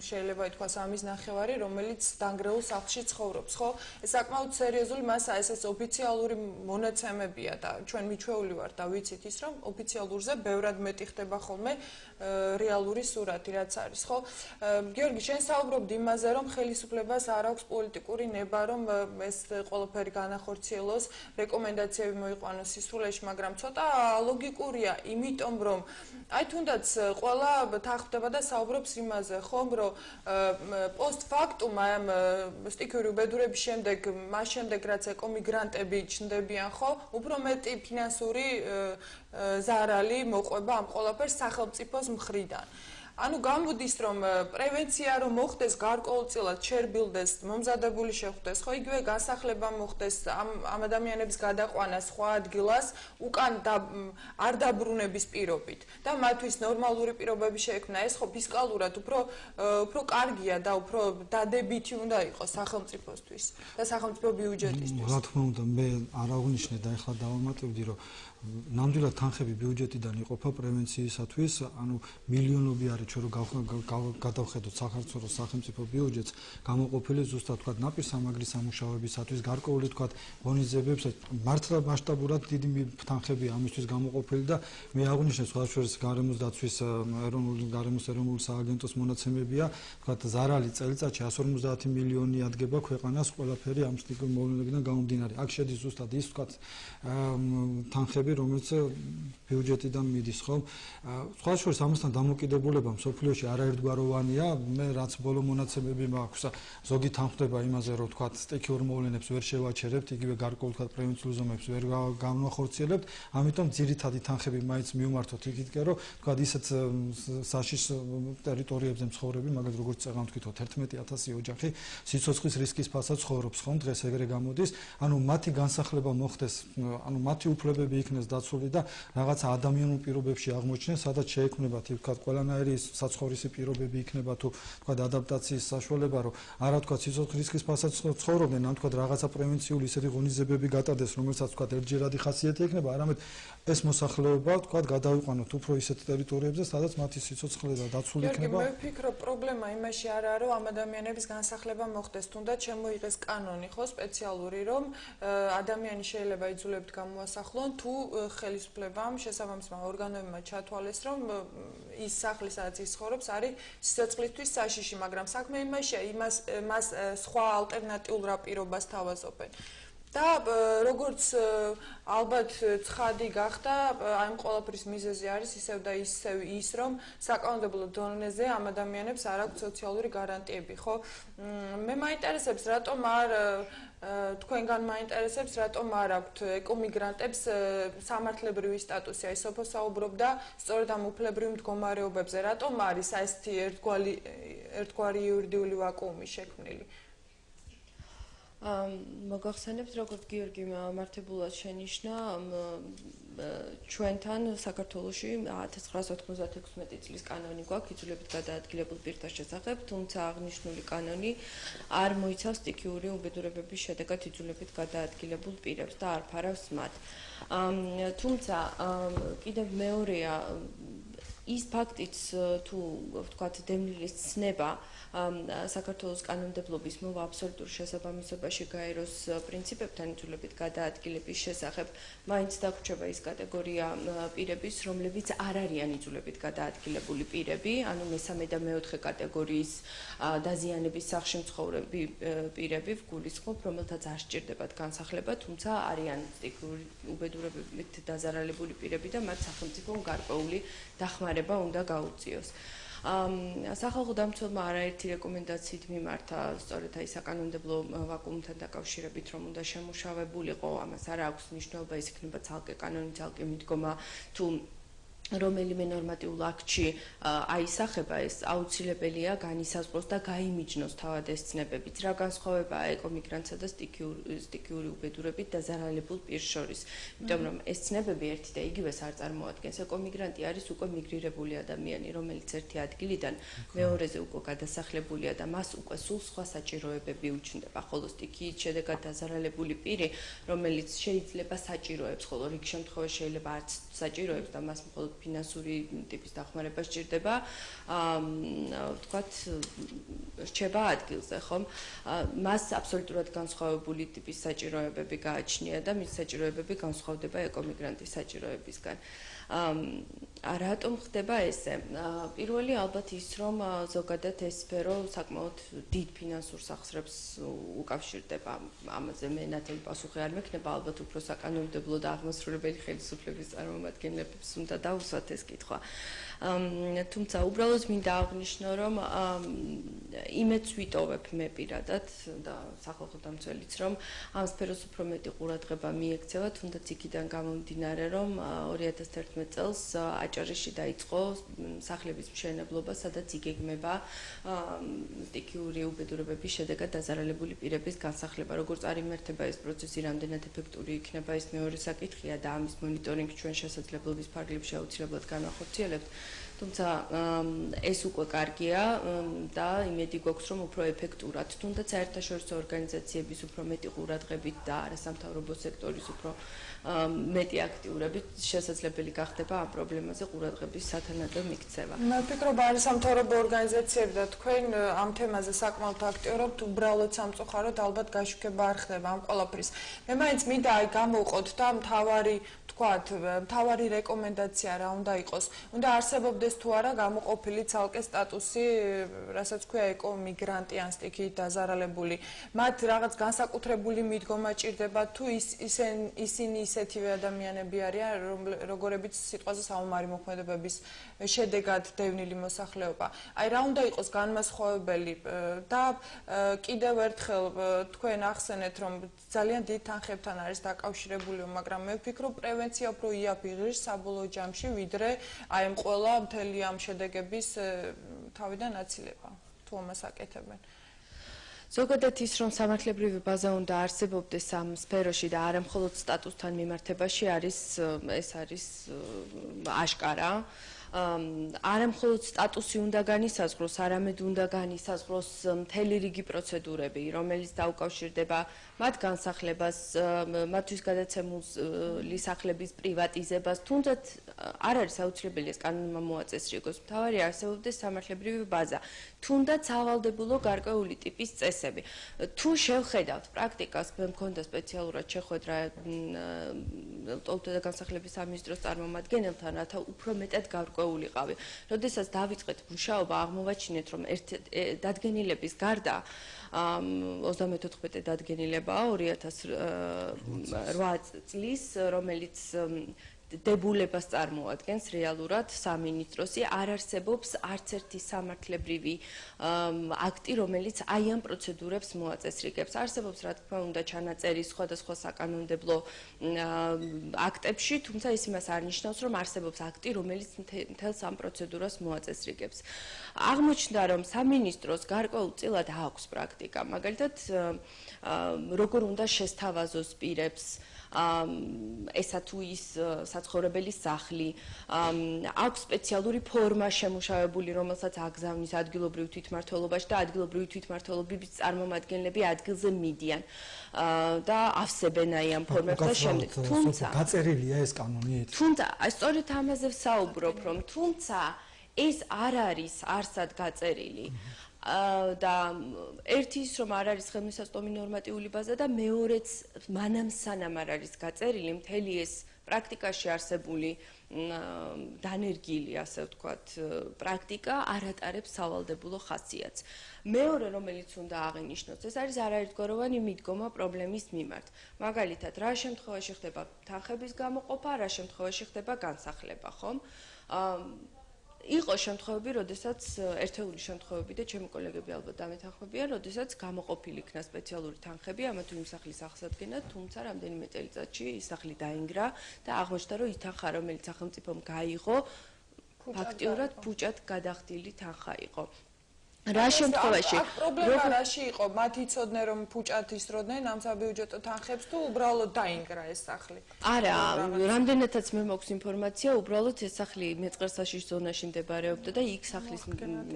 შეიძლება ითქვას ამის ნახევარი რომელიც დანგრეულ სახლში ცხოვრობს ხო ეს საკმაოდ სერიოზული მასაა ეს ოფიციალური მონაცემებია და ჩვენ მიჩვეული ვართ და ვიცით ის რომ ოფიციალურზე ბევრად მეტი ხდება ხოლმე რეალური სურათი რაც არის ხო გიორგი შენ საუბრობდი იმაზე რომ ხელისუფლებას არ აქვს პოლიტიკური ნება რომ ეს ყველაფერი განახორციელოს რეკომენდაციები მოიყვანოს სისრულეში მაგრამ ცოტა ლოგიკურია იმიტომ რომ აი თუნდაც ყველა თანხმდება და საუბრობს იმაზე ხომ რომ პოსტფაქტუმ ამ სტიქიური უბედურების შემდეგ მას შემდეგ რაც ეკომიგრანტები ჩნდებიან ხო უფრო მეტი ფინანსური ზარალი მოყვება ამ ყველაფერს სახელმწიფოს მხრიდან ანუ გამოდის რომ პრევენცია რომ მოხდეს გარკვეულწილად ჩერბილდეს მომზადებული შეხვდეს ხო იგივე განსახლება მოხდეს ამ ადამიანების გადაყვანა სხვა ადგილას უკან არ დაბრუნების პირობით და მათთვის ნორმალური პირობები შეექმნა ეს ხო ფისკალურად უფრო კარგია და უფრო დადებითი უნდა იყოს სახელმწიფოსთვის და სახელმწიფო ბიუჯეტისთვის რა თქმა უნდა მე არ აღვნიშნე და ეხლა დავამატებდი რომ ნამდვილად თანხები ბიუჯეტიდან იყოფა პრევენციისათვის ანუ მილიონები არის ჩვენ რომ გადავხედოთ საქართველოს სახელმწიფო ბიუჯეტს გამოყოფილი ზუსტად თქვა ნაპირ სამაგრის სამუშაოებისათვის გარკვეული თქვა ღონისძიებებს მართლა მასშტაბურად დიდი თანხები ამისთვის გამოყოფილი და მე აღვნიშნე სხვა შორის გარემოს დაცვის ეროვნული სააგენტოს მონაცემებია თქვა ზარალი წელიწადში 150 მილიონი ადგება ქვეყანას ყველაფერი ამ სტიქურ მოვლენებიდან გამომდინარე აქ შედის ზუსტად ის თქვა თანხები რომელიც ბიუჯეტიდან მიდის ხო სხვა შორის ამასთან დამოკიდებულება მსოფლიოში არაერთგვაროვანია. მე რაც ბოლო მონაცემები მაქვს, ზოგი თანხმდება იმაზე, რომ თქვა სტიქიურ მოვლენებს ვერ შევაჩერებთ, იგივე გარკვეულ თქვა პრევენციულ ზომებს ვერ განვახორციელებთ, ამიტომ ძირითადი თანხები მაინც მივმართოთ იქითკენ, რომ თქვა ისეთ საშიშ ტერიტორიებზე მცხოვრები, მაგალითად როგორც წეგან ვთქვითო 11000 ოჯახი სიცოცხლის რისკის ფასად ცხოვრობს, ხომ დღეს ეგრე გამოდის, ანუ მათი განსახლება მოხდეს, ანუ მათი უფლებები იქნეს დაცული და რაღაცა ადამიანურ პირობებში აღმოჩნდეს, სადაც შეექმნებათ თქვა ყველანაირი საცხოვრისი პირობები იქნება თუ თქვა ადაპტაციის საშუალება, რომ არა თქვა სიცოცხლის რისკის ფასად ცხოვრობდნენ, ან თქვა რაღაცა პრევენციული ისეთი ღონისძიებები გატარდეს, რომელსაც თქვა ერთჯერადი ხასიათი ექნება, არამედ ეს მოსახლეობა თქვა გადავიყვანოთ უფრო ისეთ ტერიტორიებზე, სადაც მათი სიცოცხლე და დაცული იქნება. მე ვფიქრობ, პრობლემა იმაში არაა, რომ ამ ადამიანების განსახლება მოხდეს, თუნდაც შემოიღეს კანონი, ხო, სპეციალური, რომ ადამიანი შეიძლება იძულებით გამოასახლონ, თუ ხელისუფლებამ შესაბამისმა ორგანოებმა ჩათვალეს, რომ ის სახლი, სადაც ის ცხოვრობს, არის სიცოცხლისთვის საშიში, მაგრამ საქმე იმაშია, მას სხვა ალტერნატიულ რა პირობას თავაზობენ. და როგორც ალბათ ცხადი გახდა, აი ამ ყველაფრის მიზეზი არის ისევ და ისევ ის, რომ საკანონმდებლო დონეზე ამ ადამიანებს არ აქვს სოციალური გარანტიები, ხო? მე მაინტერესებს, რატომ არ თქვენგან მაინტერესებს, რატომ არ აქვთ ეკომიგრანტებს სამართლებრივი სტატუსი, აი სოფო საუბრობდა სწორედ ამ უფლებრივ მდგომარეობებზე, რატომ არის ესეთი ერთგვარი იურიდიული ვაკუუმი შექმნილი? მოგახსენებთ, როგორც გიორგი მართებულად შენიშნა, ჩვენთან საქართველოში 1996 წლის კანონი გვაქვს იძულებით გადაადგილებულ პირთა შესახებ, თუმცა აღნიშნული კანონი არ მოიცავს სტიქიური უბედურებების შედეგად იძულებით გადაადგილებულ პირებს და არ ფარავს მათ. თუმცა კიდევ მეორეა ის ფაქტიც თუ ვთქვათ დემნილის ცნება საქართველოს კანონმდებლობის მოვა აბსოლუტურ შესაბამისობაში გაეროს პრინციპებთან იძულებით გადაადგილების შესახებ, მაინც დაგვრჩება ის კატეგორია პირების, რომლებიც არ არიან იძულებით გადაადგილებული პირები, ანუ მესამე და მეოთხე კატეგორიის დაზიანების სახლში მცხოვრები პირები, ვგულისხმობ, რომელთაც არ სჭირდებათ განსახლება, თუმცა არიან სტიქიური უბედურებებით დაზარალებული პირები და მათ სახელმწიფომ გარკვეული დახმარება უნდა გაუწიოს. სახალხო დამცველმა არაერთი რეკომენდაციით მიმართა სწორედ აი საკანონმდებლო ვაკუუმთან დაკავშირებით, რომ უნდა შემუშავებულიყო, ამას არ აქვს მნიშვნელობა, ის იქნება ცალკე კანონი, ცალკე მიდგომა თუ რომელიმე ნორმატიულ აქტში აისახება, ეს აუცილებელია განისაზღვროს და გაიმიჯნოს თავად ეს ცნებებიც. რა განსხვავებაა ეკომიგრანტსა და სტიქიური უბედურებით დაზარალებულ პირს შორის. იმიტომ რომ ეს ცნებები ერთი და იგივეს არ წარმოადგენს. ეკომიგრანტი არის უკვე მიგრირებული ადამიანი, რომელიც ერთი ადგილიდან მეორეზე უკვე გადასახლებულია და მას უკვე სულ სხვა საჭიროებები უჩნდება. ხოლო სტიქიით შედეგად დაზარალებული პირი, რომელიც შეიძლება საჭიროებს, ხოლო რიგ შემთხვევაში შეიძლება არც საჭიროებს და მას მხოლოდ ფინანსური ტიპის დახმარება სჭირდება, ვთქვათ, რჩება ადგილზე, ხომ? მას აბსოლუტურად განსხვავებული ტიპის საჭიროებები გააჩნია და მის საჭიროებები განსხვავდება ეკომიგრანტის საჭიროებისგან. რატომ ხდება ესე? პირველი ალბათ ის, რომ ზოგადად ეს სფერო საკმაოდ დიდ ფინანსურ სახსრებს უკავშირდება. ამაზე მე ნათელი პასუხი არ მექნება, ალბათ უფრო საკანონმდებლო და აღმასრულებელი ხელისუფლების წარმომადგენლებს უნდა დაუსვათ ეს კითხვა. თუმცა უბრალოდ მინდა აღნიშნო, რომ იმედს ვიტოვებ მე პირადად და სახალხო დამცველიც, რომ ამ სფეროს უფრო მეტი ყურადღება მიექცევა, თუნდაც იქიდან გამომდინარე, რომ 2011 წელს აჭარაში დაიწყო სახლების მშენებლობა, სადაც იგეგმება სტიქიური უბედურებების შედეგად დაზარალებული პირების განსახლება. როგორც არ იმართება ეს პროცესი, რამდენად ეფექტური იქნება, ეს მეორე საკითხია და ამის მონიტორინგი ჩვენ შესაძლებლობის ფარგლებში აუცილებლად განვახორციელებთ. თუმცა ეს უკვე კარგია და იმედი გვაქვს, რომ უფრო ეფექტურად, თუნდაც საერთაშორისო ორგანიზაციების უფრო მეტი ყურადღებით და არასამთავრობო სექტორის უფრო მეტი აქტიურობით შესაძლებელი გახდება ამ პრობლემაზე ყურადღების სათანადო მიქცევა. მე ვფიქრობ, არასამთავრობო ორგანიზაციები და თქვენ ამ თემაზე საკმაოდ აქტიურობთ, უბრალოდ სამწუხაროდ ალბათ გაშუქება არ ხდება ამ ყველაფრის. მე მაინც მინდა აი გამოვყოთ და მთავარი რეკომენდაცია რა უნდა იყოს. უნდა არსებობდეს მოხდებოდეს თუ არა გამოყოფილი ცალკე სტატუსი, რასაც ქვია ეკომიგრანტი ან სტიქიით დაზარალებული. მათ რაღაც განსაკუთრებული მიდგომა ჭირდება თუ ისინი ისეთივე ადამიანები არიან, როგორებიც სიტყვაზე საომარი მოქმედებების შედეგად დევნილი მოსახლეობა. აი რა უნდა იყოს განმასხვავებელი და კიდევ ერთხელ თქვენ ახსენეთ, რომ ძალიან დიდ თანხებთან არის დაკავშირებული, მაგრამ მე ვფიქრობ, პრევენცია უფრო იაფიღირს საბოლოო ჯამში, ვიდრე აი ამ ყველა მთელი ამ შედეგების თავიდან აცილება, თუ ამას აკეთებენ. ზოგადად ის, რომ სამართლებრივი ბაზა უნდა არსებობდეს ამ სფეროში და არა მხოლოდ სტატუსთან მიმართებაში ეს არის აშკარა. არა მხოლოდ სტატუსი უნდა განისაზღვროს, არამედ უნდა განისაზღვროს მთელი რიგი პროცედურები, რომელიც დაუკავშირდება მათ განსახლებას, მათთვის გადაცემული სახლების პრივატიზებას, თუნდაც არ არის აუცილებელი ეს კანონმა მოაწესრიგოს. მთავარი არსებობდეს სამართლებრივი ბაზა, თუნდაც სავალდებულო გარკვეული ტიპის წესები. თუ შევხედავთ პრაქტიკას, მე მქონდა სპეციალურად შეხვედრა ლტოლთა და განსახლების სამინისტროს წარმომადგენელთან, რათა უფრო მეტად გარკვეულიყავი. როდესაც დავიწყეთ მუშაობა, აღმოვაჩინეთ, რომ დადგენილების გარდა 34 დადგენილებაა 2008 წლის, რომელიც დებულებას წარმოადგენს რეალურად სამინისტროსი, არ არსებობს არც ერთი სამართლებრივი აქტი, რომელიც აი ამ პროცედურებს მოაწესრიგებს. არსებობს, რა თქმა უნდა, ჩანაწერი სხვადასხვა საკანონმდებლო აქტებში, თუმცა ის იმას არ ნიშნავს, რომ არსებობს აქტი, რომელიც მთელს ამ პროცედურას მოაწესრიგებს. აღმოჩნდა, რომ სამინისტროს გარკვეულწილად აქვს პრაქტიკა, მაგალითად, როგორ უნდა შესთავაზოს პირებს ესა თუ ის საცხოვრებელი სახლი, აქვს სპეციალური ფორმა შემუშავებული, რომელსაც აგზავნის ადგილობრივ თვითმმართველობაში და ადგილობრივი თვითმმართველობის წარმომადგენლები ადგილზე მიდიან და ავსებენ აი ამ ფორმებს და შემდეგ. თუმცა გაწერილია ეს კანონი? თუმცა, სწორედ ამაზე ვსაუბრობ, რომ თუმცა ეს არ არის არსად გაწერილი. და ერთი ის რომ არ არის ხელმისაწვდომი ნორმატიული ბაზა და მეორეც მანამ სანამ არ არის გაწერილი მთელი ეს პრაქტიკაში არსებული დანერგილი, ასე ვთქვათ, პრაქტიკა არ ატარებს სავალდებულო ხასიათს. მეორე, რომელიც უნდა აღინიშნოს, ეს არის არაერთგვაროვანი მიდგომა პრობლემის მიმართ. მაგალითად, რა შემთხვევაში ხდება თანხების გამოყოფა, რა შემთხვევაში ხდება განსახლება, ხომ? იყო შემთხვევები, როდესაც ერთეული შემთხვევები და ჩემი კოლეგები ალბათ დამეთანხმებიან, როდესაც გამოყოფილი იქნა სპეციალური თანხები ამა თუ იმ სახლის აღსადგენად, თუმცა რამდენიმე წელიწადში ის სახლი დაინგრა და აღმოჩნდა, რომ ის თანხა, რომელიც სახელმწიფომ გაიღო, ფაქტიურად ფუჭად გადახდილი თანხა იყო. რა შემთხვევაში პრობლემა რაში იყო? მათ იცოდნენ, რომ ფუჭად ისროდნენ ამ საბიუჯეტო თანხებს თუ უბრალოდ დაინგრა ეს სახლი? არა, რამდენადაც მე მაქვს ინფორმაცია, უბრალოდ ეს სახლი მეწყერსაშიშ ზონაში მდებარეობდა და იქ სახლის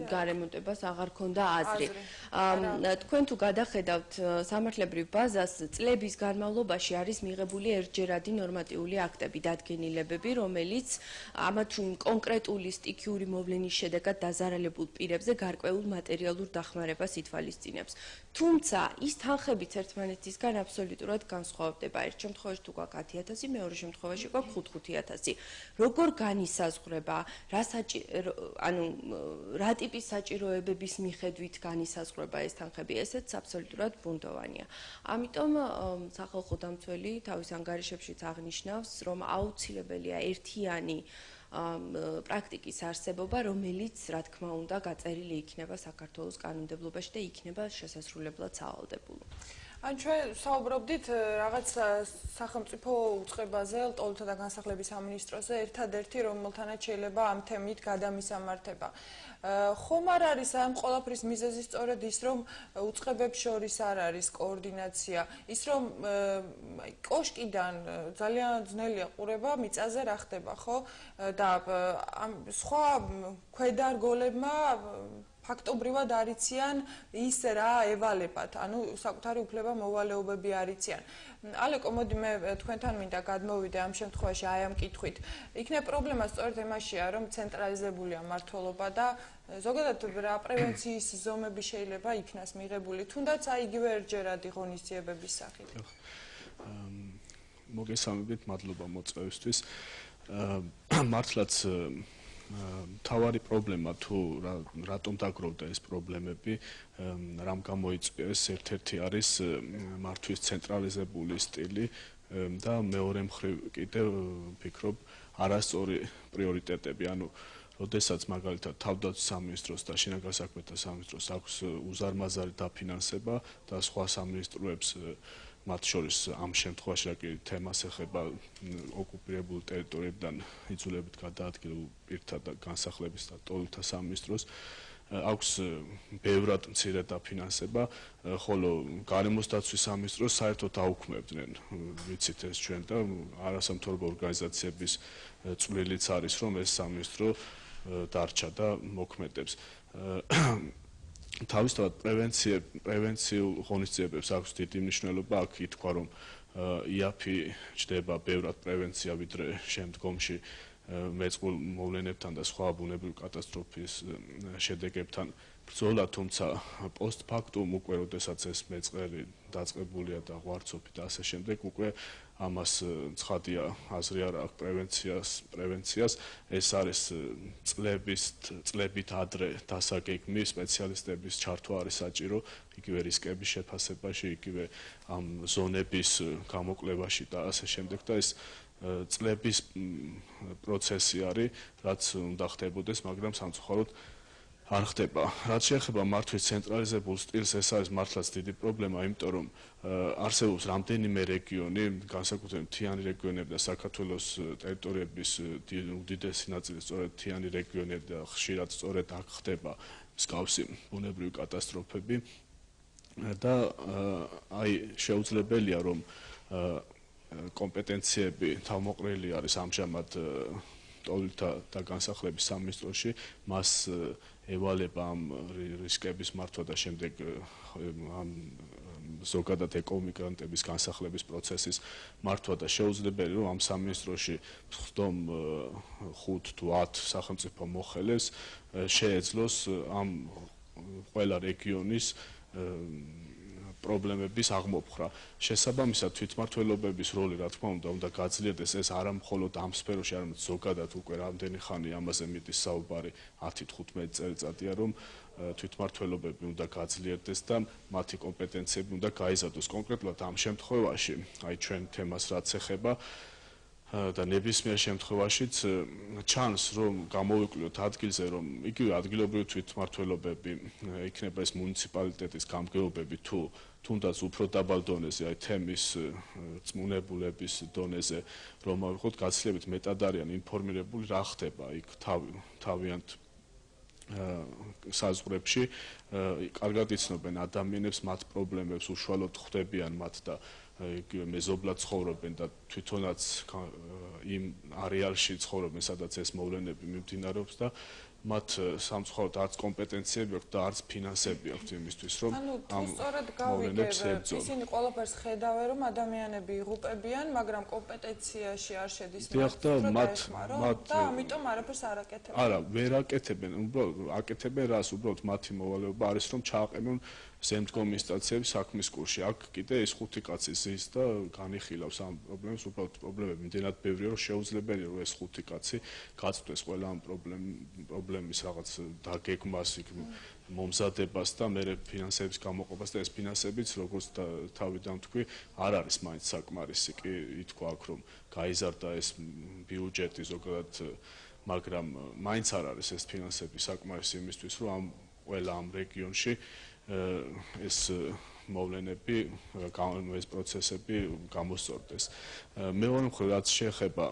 გარემონტებას აღარ ჰქონდა აზრი. თქვენ თუ გადახედავთ სამართლებრივ ბაზას, წლების განმავლობაში არის მიღებული ერთჯერადი ნორმატიული აქტები, დადგენილებები, რომელიც ამა თუ იმ კონკრეტული სტიქიური მოვლენის შედეგად დაზარალებულ პირებზე გარკვეულ მატერიალურ დახმარებას ითვალისწინებს. თუმცა ის თანხებიც ერთმანეთისგან აბსოლუტურად განსხვავდება. ერთ შემთხვევაში თუ გვაქვს 10.000, მეორე შემთხვევაში გვაქვს 5-5.000. როგორ განისაზღვრება, რა ტიპის საჭიროებების მიხედვით განისაზღვრება ეს თანხები, ესეც აბსოლუტურად ბუნდოვანია. ამიტომ სახალხო დამცველი თავის ანგარიშებშიც აღნიშნავს, რომ აუცილებელია ერთიანი პრაქტიკის არსებობა, რომელიც, რა თქმა უნდა, გაწერილი იქნება საქართველოს კანონმდებლობაში და იქნება შესასრულებლად სავალდებულო. ან ჩვენ საუბრობდით რაღაც სახელმწიფო უწყებაზე, ლტოლთა და განსახლების სამინისტროზე, ერთადერთი, რომელთანაც შეიძლება ამ თემით გადამისამართება. ხომ არ არის ამ ყველაფრის მიზეზი სწორედ ის, რომ უწყებებს შორის არ არის კოორდინაცია, ის რომ კოშკიდან ძალიან ძნელია ყურება მიწაზე რა ხდება, ხო? და სხვა ქვედარგოლებმა ფაქტობრივად არიციან ის რა ევალებათ, ანუ საკუთარი უფლება მოვალეობები არიციან. ალეკო, მოდი მე თქვენთან მინდა გადმოვიდე ამ შემთხვევაში აი ამ კითხვით. იქნებ პრობლემა სწორედ იმაშია, რომ ცენტრალიზებულია მმართველობა და ზოგადად რა პრევენციის ზომები შეიძლება იქნას მიღებული, თუნდაც აი იგივე ერთჯერადი ღონისძიებების სახით. მოგესალმებით, მადლობა მოწვევისთვის. მართლაც თავარი პრობლემა თუ რატომ დაგროვდა ეს პრობლემები, რამ გამოიწვია ეს ერთ-ერთი არის მართვის ცენტრალიზებული სტილი და მეორე მხრივ კიდევ ვფიქრობ არასწორი პრიორიტეტები, ანუ როდესაც მაგალითად თავდაცვის სამინისტროს და შინაგან საქმეთა სამინისტროს აქვს უზარმაზარი დაფინანსება და სხვა სამინისტროებს მათ შორის ამ შემთხვევაში რა კი თემას ეხება ოკუპირებული ტერიტორიებიდან იძულებით გადაადგილ პირთა და განსახლების და ტოლთა სამინისტროს აქვს ბევრად მცირე დაფინანსება, ხოლო გარემოს დაცვის სამინისტროს საერთოდ აუქმებდნენ, ვიცით ეს ჩვენ და არასამთავრობო ორგანიზაციების წვლილიც არის, რომ ეს სამინისტრო დარჩა და მოქმედებს. თავისთავად პრევენციულ ღონისძიებებს აქვს დიდი მნიშვნელობა, აქ ითქვა, რომ იაფი ჯდება ბევრად პრევენცია, ვიდრე შემდგომში მეწყვილ მოვლენებთან და სხვა ბუნებრივი კატასტროფის შედეგებთან ბრძოლა, თუმცა პოსტფაქტუმ უკვე როდესაც ეს მეწყერი დაწყებულია და ღვარცობი და ასე შემდეგ, უკვე ამას ცხადია აზრი არ აქვს პრევენციას, ეს არის წლებით ადრე დასაგეგმი სპეციალისტების ჩართვა არის საჭირო, იგივე რისკების შეფასებაში, იგივე ამ ზონების გამოკლებაში და ასე შემდეგ და ეს წლების პროცესი არის, რაც უნდა ხდებოდეს, მაგრამ სამწუხაროდ არ ხდება. რაც შეეხება მართვის ცენტრალიზებულ სტილს, ეს არის მართლაც დიდი პრობლემა, იმიტომ რომ არსებობს რამდენიმე რეგიონი, განსაკუთრებით მთიანი რეგიონები და საქართველოს ტერიტორიების უდიდესი ნაწილი სწორედ მთიანი რეგიონები და ხშირად სწორედ აქ ხდება მსგავსი ბუნებრივი კატასტროფები და აი შეუძლებელია რომ კომპეტენციები თავმოყრილი არის ამჟამად ტოლთა და განსახლების სამინისტროში, მას ევალება ამ რისკების მართვა და შემდეგ ამ ზოგადად ეკომიგრანტების განსახლების პროცესის მართვა და შეუძლებელი რომ ამ სამინისტროში ხდომ 5 თუ 10 სახელმწიფო მოხელეს შეეძლოს ამ ყველა რეგიონის პრობლემების აღმოფხვრა. შესაბამისად თვითმმართველობების როლი რა თქმა უნდა გაძლიერდეს, ეს არა მხოლოდ ამ სფეროში, არამედ ზოგადად უკვე რამდენი ხანი ამაზე მიდის საუბარი 10-15 წელიწადია, რომ თვითმმართველობები უნდა გაძლიერდეს და მათი კომპეტენციები უნდა გაიზარდოს. კონკრეტულად ამ შემთხვევაში, აი ჩვენ თემას რაც ეხება და ნებისმიერ შემთხვევაშიც ჩანს რომ გამოვიკვლიოთ ადგილზე რომ იგივე ადგილობრივი თვითმმართველობები იქნება ეს მუნიციპალიტეტის გამგეობები თუ თუნდაც უფრო დაბალ დონეზე აი თემის წმუნებულების დონეზე რომ ავიღოთ გაცილებით მეტად არიან ინფორმირებული რა ხდება იქ თავიანთ საზღვრებში კარგად იცნობენ ადამიანებს მათ პრობლემებს უშუალოდ ხვდებიან მათ და იგივე მეზობლად ცხოვრობენ და თვითონაც იმ არეალში ცხოვრობენ, სადაც ეს მოვლენები მიმდინარეობს და მათ სამწუხაროდ არც კომპეტენციები აქვს და არც ფინანსები აქვს იმისთვის, რომ ამ მოვლენებს ებრძოლონ. ისინი ყველაფერს ხედავენ, რომ ადამიანები იღუპებიან, მაგრამ კომპეტენციაში არ შედის და ამიტომ არაფერს არ აკეთებენ. არა, ვერ აკეთებენ, უბრალოდ აკეთებენ რას, უბრალოდ მათი მოვალეობა არის, რომ ჩააყენონ ზემდგომ ინსტანციების საქმის კურსში. აქ კიდე ეს 5 კაცი ზის და განიხილავს ამ პრობლემებს, უბრალოდ პრობლემები იმდენად ბევრია, რომ შეუძლებელია რომ ეს 5 კაცი გაწვდეს ყველა ამ პრობლემის რაღაც დაგეგმას, მომზადებას და მერე ფინანსების გამოყოფას და ეს ფინანსებიც როგორც თავიდან თქვი, არ არის მაინც საკმარისი, კი ითქვა აქ რომ გაიზარდა ეს ბიუჯეტი ზოგადად, მაგრამ მაინც არ არის ეს ფინანსები საკმარისი იმისთვის, რომ ამ ყველა ამ რეგიონში ეს მოვლენები, ეს პროცესები გამოსწორდეს. მეორე მხრივ, რაც შეეხება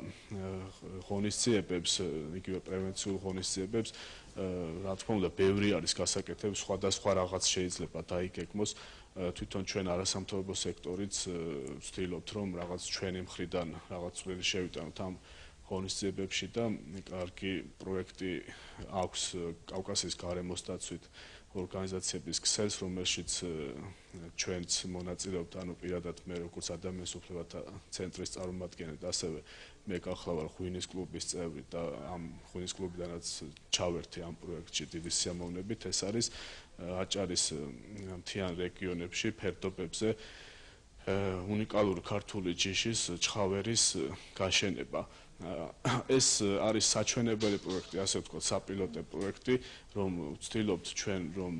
ღონისძიებებს, იგივე პრევენციულ ღონისძიებებს, რა თქმა უნდა, ბევრი არის გასაკეთებელი, სხვადასხვა რაღაც შეიძლება დაიგეგმოს. თვითონ ჩვენ არასამთავრობო სექტორიც ვცდილობთ, რომ რაღაც ჩვენი მხრიდან რაღაც წვლილი შევიტანოთ ამ ღონისძიებებში და კარგი პროექტი აქვს კავკასიის გარემოს დაცვით ორგანიზაციების ქსელს, რომელშიც ჩვენც მონაწილეობთ, ანუ პირადად მე როგორც ადამიანის უფლებათა ცენტრის წარმომადგენელი, ასევე მე გახლავარ ღვინის კლუბის წევრი და ამ ღვინის კლუბიდანაც ჩავერთი ამ პროექტში დიდი სიამოვნებით, ეს არის აჭარის მთიან რეგიონებში, ფერდობებზე უნიკალური ქართული ჯიშის ჩხავერის გაშენება. ეს არის საჩვენებელი პროექტი, ასე ვთქვათ, საპილოტო პროექტი, რომ ვცდილობთ ჩვენ რომ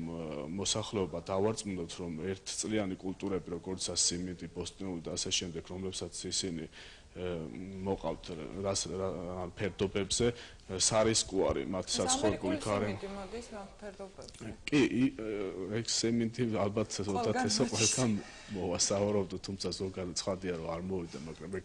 მოსახლეობა დავარწმუნოთ, რომ ერთწლიანი კულტურები, როგორც სიმინდი, ბოსტნეული და ასე შემდეგ, რომლებსაც ისინი მოყავთ ფერდობებზე, სარისკოარი მათი საცხოვრებელი გარემო. კი, ეგ სიმინდი ალბათ ოდათესო ყველგან მოვასაუბრობთ, თუმცა ზოგადად ცხადია რომ არ მოვიდა, მაგრამ ეგ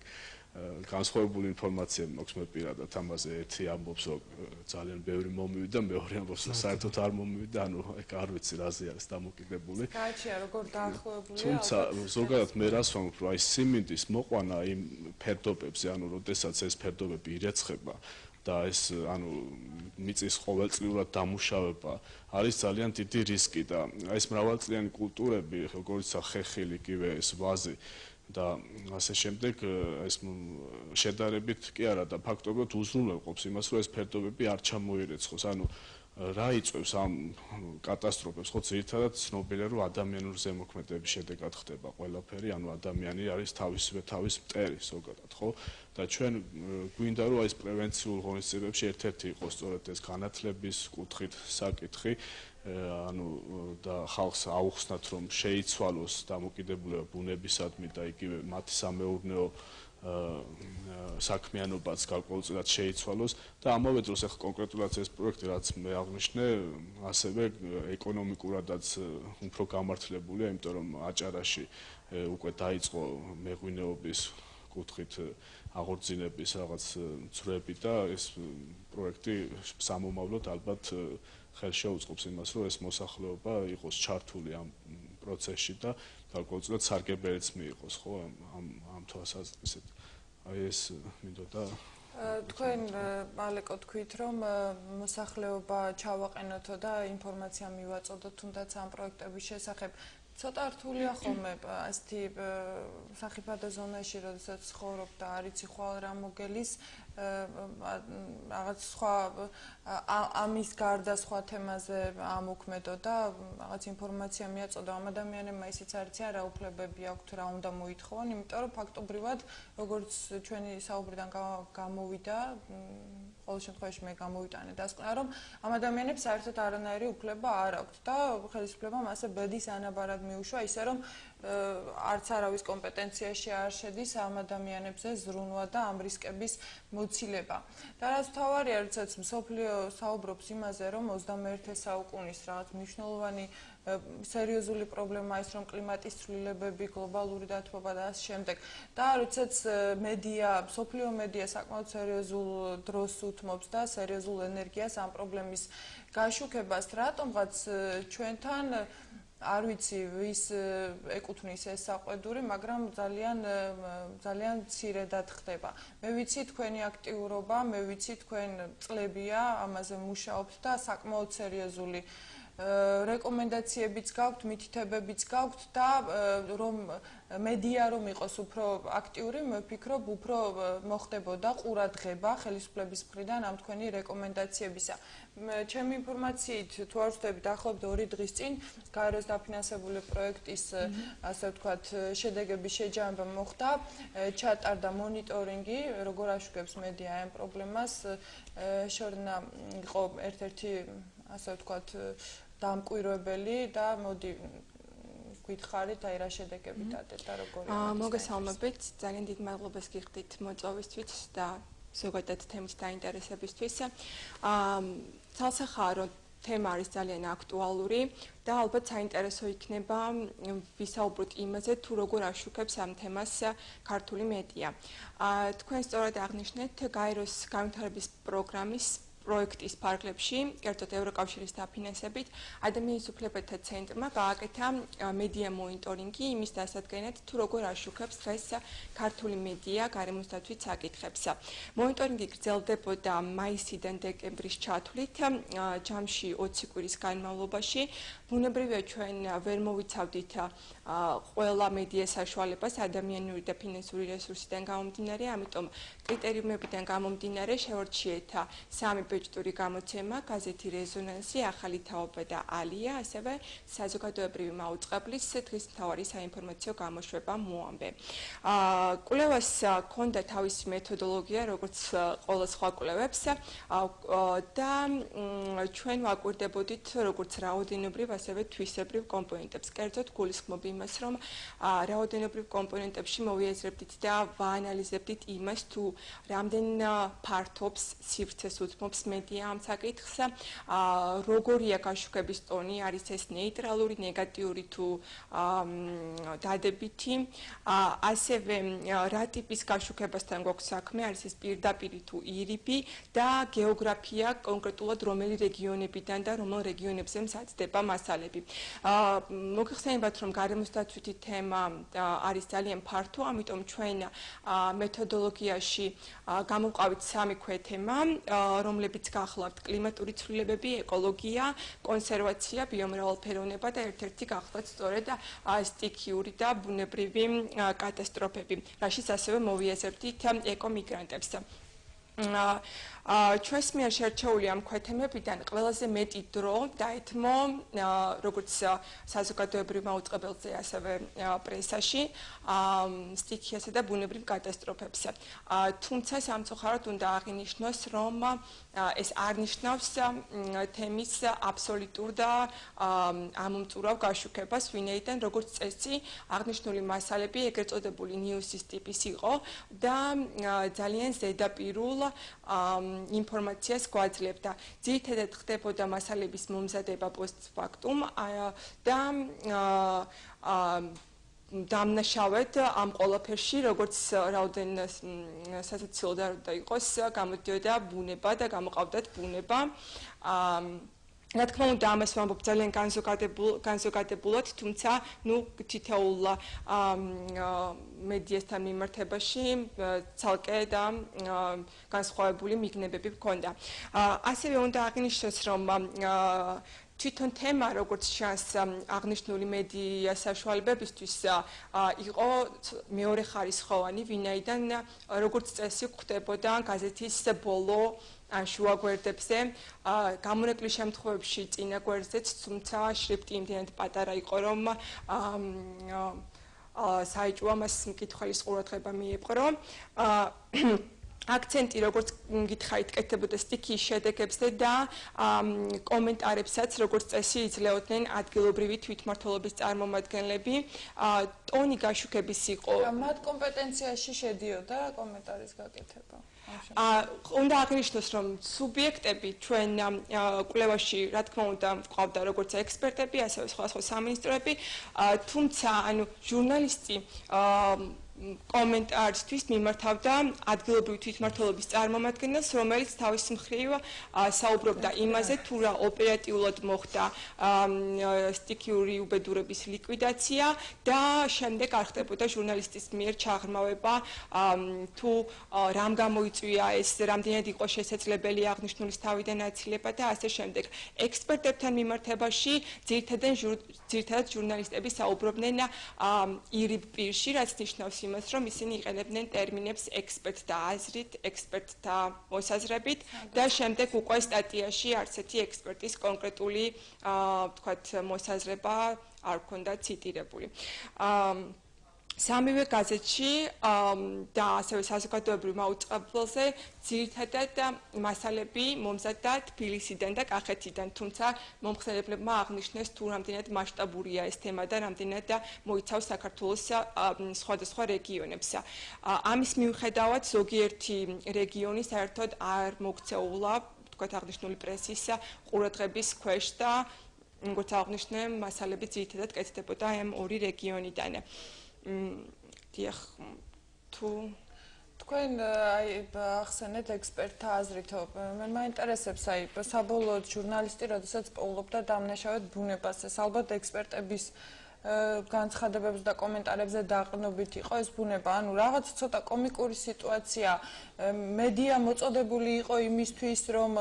განსხვავებული ინფორმაცია მაქვს მე პირადად ამაზე. ერთი ამბობს რომ ძალიან ბევრი მომივიდა, მეორე ამბობს რომ საერთოდ არ მომივიდა, ანუ ეგ არ ვიცი რაზე არის დამოკიდებული. გააჩია როგორ დაახლოებულია. თუმცა ზოგადად მე რას ვამბობ, რომ აი სიმინდის მოყვანა იმ ფერდობებზე, ანუ როდესაც ეს ფერდობები ირეცხება და ეს ანუ მიწის ყოველწლიურად დამუშავება არის ძალიან დიდი რისკი და ეს მრავალწლიანი კულტურები, როგორც ხეხილი, იგივე ეს ვაზი და ასე შემდეგ ეს შედარებით კი არა და ფაქტობრივად უზრუნველყოფს იმას, რომ ეს ფერდობები არ ჩამოირეცხოს. ანუ რა იწვევს ამ კატასტროფებს? ხო, ძირითადად ცნობილია, რომ ადამიანური ზემოქმედების შედეგად ხდება ყველაფერი, ანუ ადამიანი არის თავისივე თავის მტერი ზოგადად, ხო? და ჩვენ გვინდა რომ ეს პრევენციულ ღონისძიებებში ერთ-ერთი იყოს სწორედ ეს განათლების კუთხით საკითხი, ანუ და ხალხს აუხსნათ რომ შეიცვალოს დამოკიდებულება ბუნებისადმი და იგივე მათი სამეურნეო საქმიანობაც გარკვეულწილად შეიცვალოს და ამავე დროს ახლა კონკრეტულად ეს პროექტი რაც მე აღნიშნე ასევე ეკონომიკურადაც უფრო გამართლებულია, იმიტომ რომ აჭარაში უკვე დაიწყო მეღვინეობის კუთხით აღორძინების რაღაც ძვრები და ეს პროექტი სამომავლოდ ალბათ ხელს შეუწყობს იმას, რომ ეს მოსახლეობა იყოს ჩართული ამ პროცესში და გარკვეულწილად სარგებელიც მიიღოს, ხო, ამ თვალსაზრისით. აი ეს მინდოდა თქვენ ალეკო თქვით, რომ მოსახლეობა ჩავაყენოთო და ინფორმაცია მივაწოდოთ თუნდაც ამ პროექტების შესახებ. ცოტა რთულია ხოლმე ასეთი სახიფათო ზონაში, როდესაც ცხოვრობ და არ იცი ხვალ რა მოგელის, რაღაც სხვა ამის გარდა სხვა თემაზე ამოქმედო და რაღაც ინფორმაცია მიაწოდო ამ ადამიანებმა, ისიც არ იციან რა უფლებები აქვთ, რა უნდა მოითხოვონ, იმიტომ რომ ფაქტობრივად როგორც ჩვენი საუბრიდან გამოვიდა, ყოველ შემთხვევაში მე გამოვიტანე დასკვნა, რომ ამ ადამიანებს საერთოდ არანაირი უფლება არ აქვთ და ხელისუფლებამ ასე ბედის ანაბარად მიუშვა, ისე რომ არც არავის კომპეტენციაში არ შედის ამ ადამიანებზე ზრუნვა და ამ რისკების მოცილება. და რაც მთავარია, როდესაც მსოფლიო საუბრობს იმაზე, რომ 21 საუკუნის რაღაც მნიშვნელოვანი სერიოზული პრობლემაა ის, რომ კლიმატის ცვლილებები, გლობალური დათბობა და ასე შემდეგ. და როდესაც მედია, მსოფლიო მედია საკმაოდ სერიოზულ დროს უთმობს და სერიოზულ ენერგიას ამ პრობლემის გაშუქებას, რატომღაც ჩვენთან არ ვიცი ვის ეკუთვნის ეს საყვედური, მაგრამ ძალიან მცირედად ხდება. მე ვიცი თქვენი აქტიურობა, მე ვიცი თქვენ წლებია ამაზე მუშაობთ და საკმაოდ სერიოზული რეკომენდაციებიც გაქვთ, მითითებებიც გაქვთ და რომ მედია რომ იყოს უფრო აქტიური, მე ვფიქრობ, უფრო მოხდებოდა ყურადღება ხელისუფლების მხრიდან ამ თქვენი რეკომენდაციებისა. ჩემი ინფორმაციით, თუ არ ვცდები, დაახლოებით 2 დღის წინ გაეროს დაფინანსებული პროექტის, ასე ვთქვათ, შედეგების შეჯამება მოხდა, ჩატარდა მონიტორინგი, როგორ აშუქებს მედია ამ პრობლემას, შორნა იყო ერთ-ერთი, ასე ვთქვათ, დამკვირვებელი და მოდი გითხარით, აი რა შედეგები დადეთ და როგორი არის. მოგესალმებით, ძალიან დიდ მადლობას გიხდით მოწვევისთვის და ზოგადად თემის დაინტერესებისთვის. თალსახარო თემა არის ძალიან აქტუალური და ალბათ საინტერესო იქნება ვისაუბროთ იმაზე, თუ როგორ აშუქებს ამ თემას ქართული მედია. თქვენ სწორად აღნიშნეთ გაეროს განვითარების პროგრამის პროექტის ფარგლებში, კერძოდ ევროკავშირის დაფინანსებით, ადამიანის უფლებათა ცენტრმა გააკეთა მედია მონიტორინგი იმის დასადგენად, თუ როგორ აშუქებს დღეს ქართული მედია გარემოს დაცვის საკითხებს. მონიტორინგი გრძელდებოდა მაისიდან დეკემბრის ჩათვლით, ჯამში 20 კვირის განმავლობაში ბუნებრივია ჩვენ ვერ მოვიცავდით ყველა მედია საშუალებას ადამიანური და ფინანსური რესურსიდან გამომდინარე, ამიტომ კრიტერიუმებიდან გამომდინარე შევარჩიეთ სამი ბეჭდური გამოცემა, გაზეთი რეზონანსი, ახალი თაობა და ალია, ასევე საზოგადოებრივი მაუწყებლის დღის მთავარი საინფორმაციო გამოშვება მოამბე. კვლევას ჰქონდა თავისი მეთოდოლოგია, როგორც ყველა სხვა კვლევებს და ჩვენ ვაკვირდებოდით როგორც რაოდენობრივ, ასევე თვისებრივ კომპონენტებს. კერძოდ გულისხმობ იმას, რომ რაოდენობრივ კომპონენტებში მოვიაზრებდით და ვაანალიზებდით იმას, თუ რამდენ ფართობს, სივრცეს უთმობს მედია ამ საკითხს, როგორია გაშუქების ტონი, არის ეს ნეიტრალური, ნეგატიური თუ დადებითი, ასევე რა ტიპის გაშუქებასთან გვაქვს საქმე, არის ეს პირდაპირი თუ ირიბი და გეოგრაფია კონკრეტულად რომელი რეგიონებიდან და რომელ რეგიონებზე მზადდება მასალები. მოგეხსენებათ, რომ გარემოსდაცვითი თემა არის ძალიან ფართო, ამიტომ ჩვენ მეთოდოლოგიაში გამოვყავით სამი ქვეთემა, რომლებიც გახლავთ კლიმატური ცვლილებები, ეკოლოგია, კონსერვაცია, ბიომრავალფეროვნება და ერთ-ერთი გახლავთ სწორედ სტიქიური და ბუნებრივი კატასტროფები, რაშიც ასევე მოვიაზრებდით ეკომიგრანტებს. ჩვენს მიერ შერჩეული ამ ქვეთემებიდან ყველაზე მეტი დრო დაეთმო როგორც საზოგადოებრივ მაუწყებელზე, ასევე პრესაში სტიქიასა და ბუნებრივ კატასტროფებს. თუმცა სამწუხაროდ უნდა აღინიშნოს, რომ ეს არ ნიშნავს თემის აბსოლუტურ და ამომწურავ გაშუქებას, ვინაიდან როგორც წესი აღნიშნული მასალები ეგრეთ წოდებული ნიუსის ტიპის იყო და ძალიან ზედაპირულ ინფორმაციას გვაძლევდა. ძირითადად ხდებოდა მასალების მომზადება პოსტფაქტუმ და დამნაშავედ ამ ყველაფერში, როგორც რაოდენ სასაცილო და იყოს, გამოდიოდა ბუნება და გამოყავდათ ბუნება. რა თქმა უნდა, ამას ვამბობ ძალიან განზოგადებულად, თუმცა თითოეულ მედიასთან მიმართებაში ცალკე და განსხვავებული მიგნებები ჰქონდა. ასევე უნდა აღინიშნოს, რომ თვითონ თემა, როგორც ჩანს აღნიშნული მედია საშუალებებისთვის, იყო მეორე ხარისხოვანი, ვინაიდან როგორც წესი გვხვდებოდა გაზეთის ბოლო ან შუა გვერდებზე, გამონაკლისის შემთხვევებში წინა გვერდზეც, თუმცა შრიფტი იმდენად პატარა იყო, რომ საეჭვო მას მკითხველის ყურადღება მიეპყრო. აქცენტი, როგორც გითხარით, კეთდებოდა სტიქიის შედეგებზე და კომენტარებსაც, როგორც წესი, იძლეოდნენ ადგილობრივი თვითმმართველობის წარმომადგენლები. ტონი გაშუქების იყო. მათ კომპეტენციაში შედიოდა კომენტარის გაკეთება. უნდა აღნიშნოს, რომ სუბიექტები ჩვენ კვლევაში, რა თქმა უნდა, გვყავდა როგორც ექსპერტები, ასევე სხვადასხვა სამინისტროები, თუმცა, ჟურნალისტი კომენტარისთვის მიმართავდა ადგილობრივი თვითმმართველობის წარმომადგენელს, რომელიც თავის მხრივ საუბრობდა იმაზე, თუ რა ოპერატიულად მოხდა სტიქიური უბედურების ლიკვიდაცია და შემდეგ არ ხდებოდა ჟურნალისტის მიერ ჩაღრმავება, თუ რამ გამოიწვია ეს, რამდენად იყო შესაძლებელი აღნიშნულის თავიდან აცილება და ასე შემდეგ. ექსპერტებთან მიმართებაში ძირითადად ჟურნალისტები საუბრობდნენ ირიბ პირში, რაც ნიშნავს იმას, რომ ისინი იყენებდნენ ტერმინებს ექსპერტთა აზრით, ექსპერტთა მოსაზრებით და შემდეგ უკვე სტატიაში არცეთი ექსპერტის კონკრეტული ვთქვათ მოსაზრება არ ჰქონდა ციტირებული. სამივე გაზეთში და ასევე საზოგადოებრივ მაუწყებელზე ძირითადად მასალები მომზადდა თბილისიდან და კახეთიდან, თუმცა მომხსენებლებმა აღნიშნეს, თუ რამდენად მასშტაბურია ეს თემა და რამდენად მოიცავს საქართველოს სხვადასხვა რეგიონებს. ამის მიუხედავად, ზოგიერთი რეგიონი საერთოდ არ მოქცეულა, ვთქვათ, აღნიშნული პრესის ყურადღების ქვეშ და როგორც აღნიშნე, მასალები ძირითადად კეთდებოდა ამ ორი რეგიონიდან. დიახ, თუ თქვენ ახსენეთ ექსპერტთა აზრით, მე მაინტერესებს, საბოლოოდ ჟურნალისტი, როდესაც პოულობდა დამნაშავედ ბუნებას, ეს ალბათ ექსპერტების განცხადებებზე და კომენტარებზე დაყრდნობით იყო ეს ბუნება, ანუ რაღაც ცოტა კომიკური სიტუაცია, მედია მოწოდებული იყო იმისთვის, რომ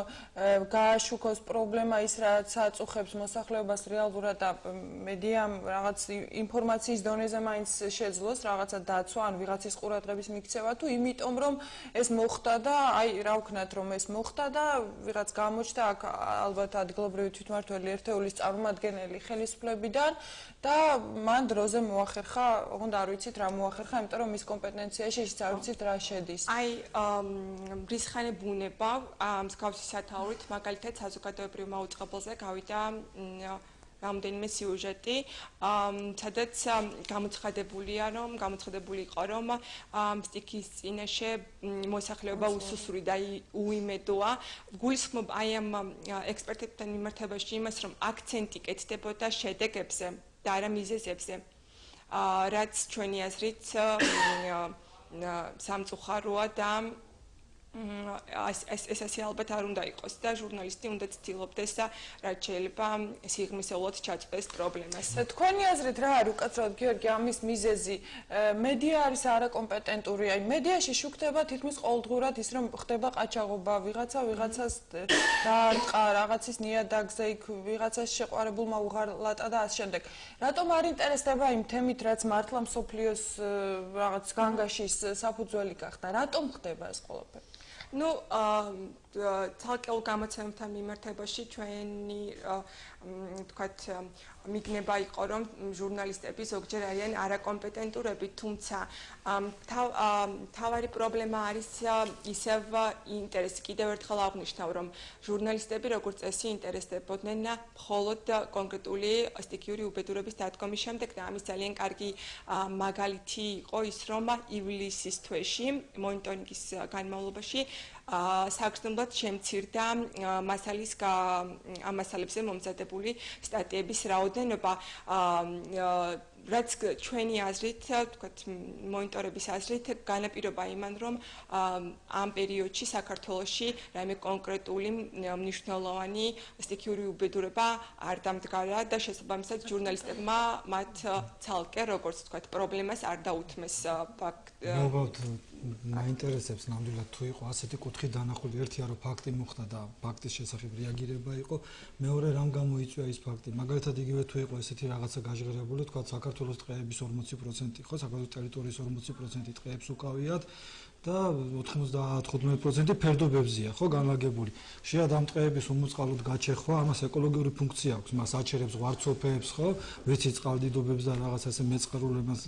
გააშუქოს პრობლემა ის რაც აწუხებს მოსახლეობას რეალურად და მედიამ რაღაც ინფორმაციის დონეზე მაინც შეძლოს რაღაცა დაცვა ან ვიღაცის ყურადღების მიქცევა თუ იმიტომ რომ ეს მოხდა და აი რა ვქნათ რომ ეს მოხდა და ვიღაც გამოჩნდა აქ ალბათ ადგილობრივი თვითმმართველი ერთეულის წარმომადგენელი ხელისუფლებიდან და მან დროზე მოახერხა, ოღონდ არ ვიცით რა მოახერხა, იმიტომ რომ მის კომპეტენციაში ის არ ვიცით რა შედის. აი რისხანე ბუნება მსგავსი სათაურით მაგალითად საზოგადოებრივ მაუწყებელზე გავიდა რამდენიმე სიუჟეტი, სადაც გამოცხადებული იყო, რომ სტიქის წინაშე მოსახლეობა უსუსური და უიმედოა. გულისხმობ აი ამ ექსპერტებთან მიმართებაში იმას, რომ აქცენტი კეთდებოდა შედეგებზე და არა მიზეზებზე, რაც ჩვენი აზრით სამწუხაროა და ეს ასე ალბათ არ უნდა იყოს და ჟურნალისტი უნდა ცდილობდეს რაც შეიძლება სიღრმისეულად ჩაწვდეს პრობლემას. თქვენი აზრით რა არის უკაცრავად გიორგი ამის მიზეზი? მედია არის არაკომპეტენტური, აი მედიაში შუქდება თითქმის ყოველდღურად ის რომ ხდება ყაჩაღობა, ვიღაცას დაარტყა, რაღაცის ნიადაგზე იქ ვიღაცას შეყვარებულმა უღალატა და ამ შემდეგ. რატომ არ ინტერესდება იმ თემით, რაც მართლა მსოფლიოს რაღაც განგაშის საფუძველი გახდა? რატომ ხდება ეს ყველაფერი? Ну, ცალკეულ გამოცემებთან მიმართებაში ჩვენი თქვათ მიგნება იყო რომ ჟურნალისტები ზოგჯერ არიან არაკომპეტენტურები, თუმცა თავარი პრობლემა არის ისევ ინტერესი. კიდევ ერთხელ აღვნიშნავ, რომ ჟურნალისტები როგორც წესი ინტერესდებოდნენ მხოლოდ კონკრეტული სტიქიური უბედურების დადგომის შემდეგ და ამის ძალიან კარგი მაგალითი იყო ის, რომ ივლისის თვეში მონიტორინგის განმავლობაში საგრძნობლად შემცირდა მასალის ამ მასალებზე მომზადებული სტატიების რაოდენობა, რაც ჩვენი აზრით, თქვათ მონიტორების აზრით, განაპირობა იმან, რომ ამ პერიოდში საქართველოში რაიმე კონკრეტული მნიშვნელოვანი სტიქიური უბედურება არ დამდგარა და შესაბამისად ჟურნალისტებმა მათ ცალკე, როგორც თქვათ, პრობლემას არ დაუთმეს მაინტერესებს ნამდვილად თუ იყო ასეთი კუთხით დანახული, ერთია რომ ფაქტი მოხდა და ფაქტის შესახებ რეაგირება იყო, მეორე რამ გამოიწვია ის ფაქტი. მაგალითად იგივე თუ იყო ესეთი რაღაცა გაჟღერებული, თქვა საქართველოს ტყეების 40% ხო, საქართველოს ტერიტორიის 40% ტყეებს უკავიათ და 95% ფერდობებზეა, ხო, განლაგებული. შეად ამ ტყეების უმოწყალოდ გაჩეხვა, ამას ეკოლოგიური ფუნქცია აქვს, მას აჩერებს ღვარცოფებს, ხო, ვიცით წყალდიდობებს და რაღაც ასე მეწყერულებას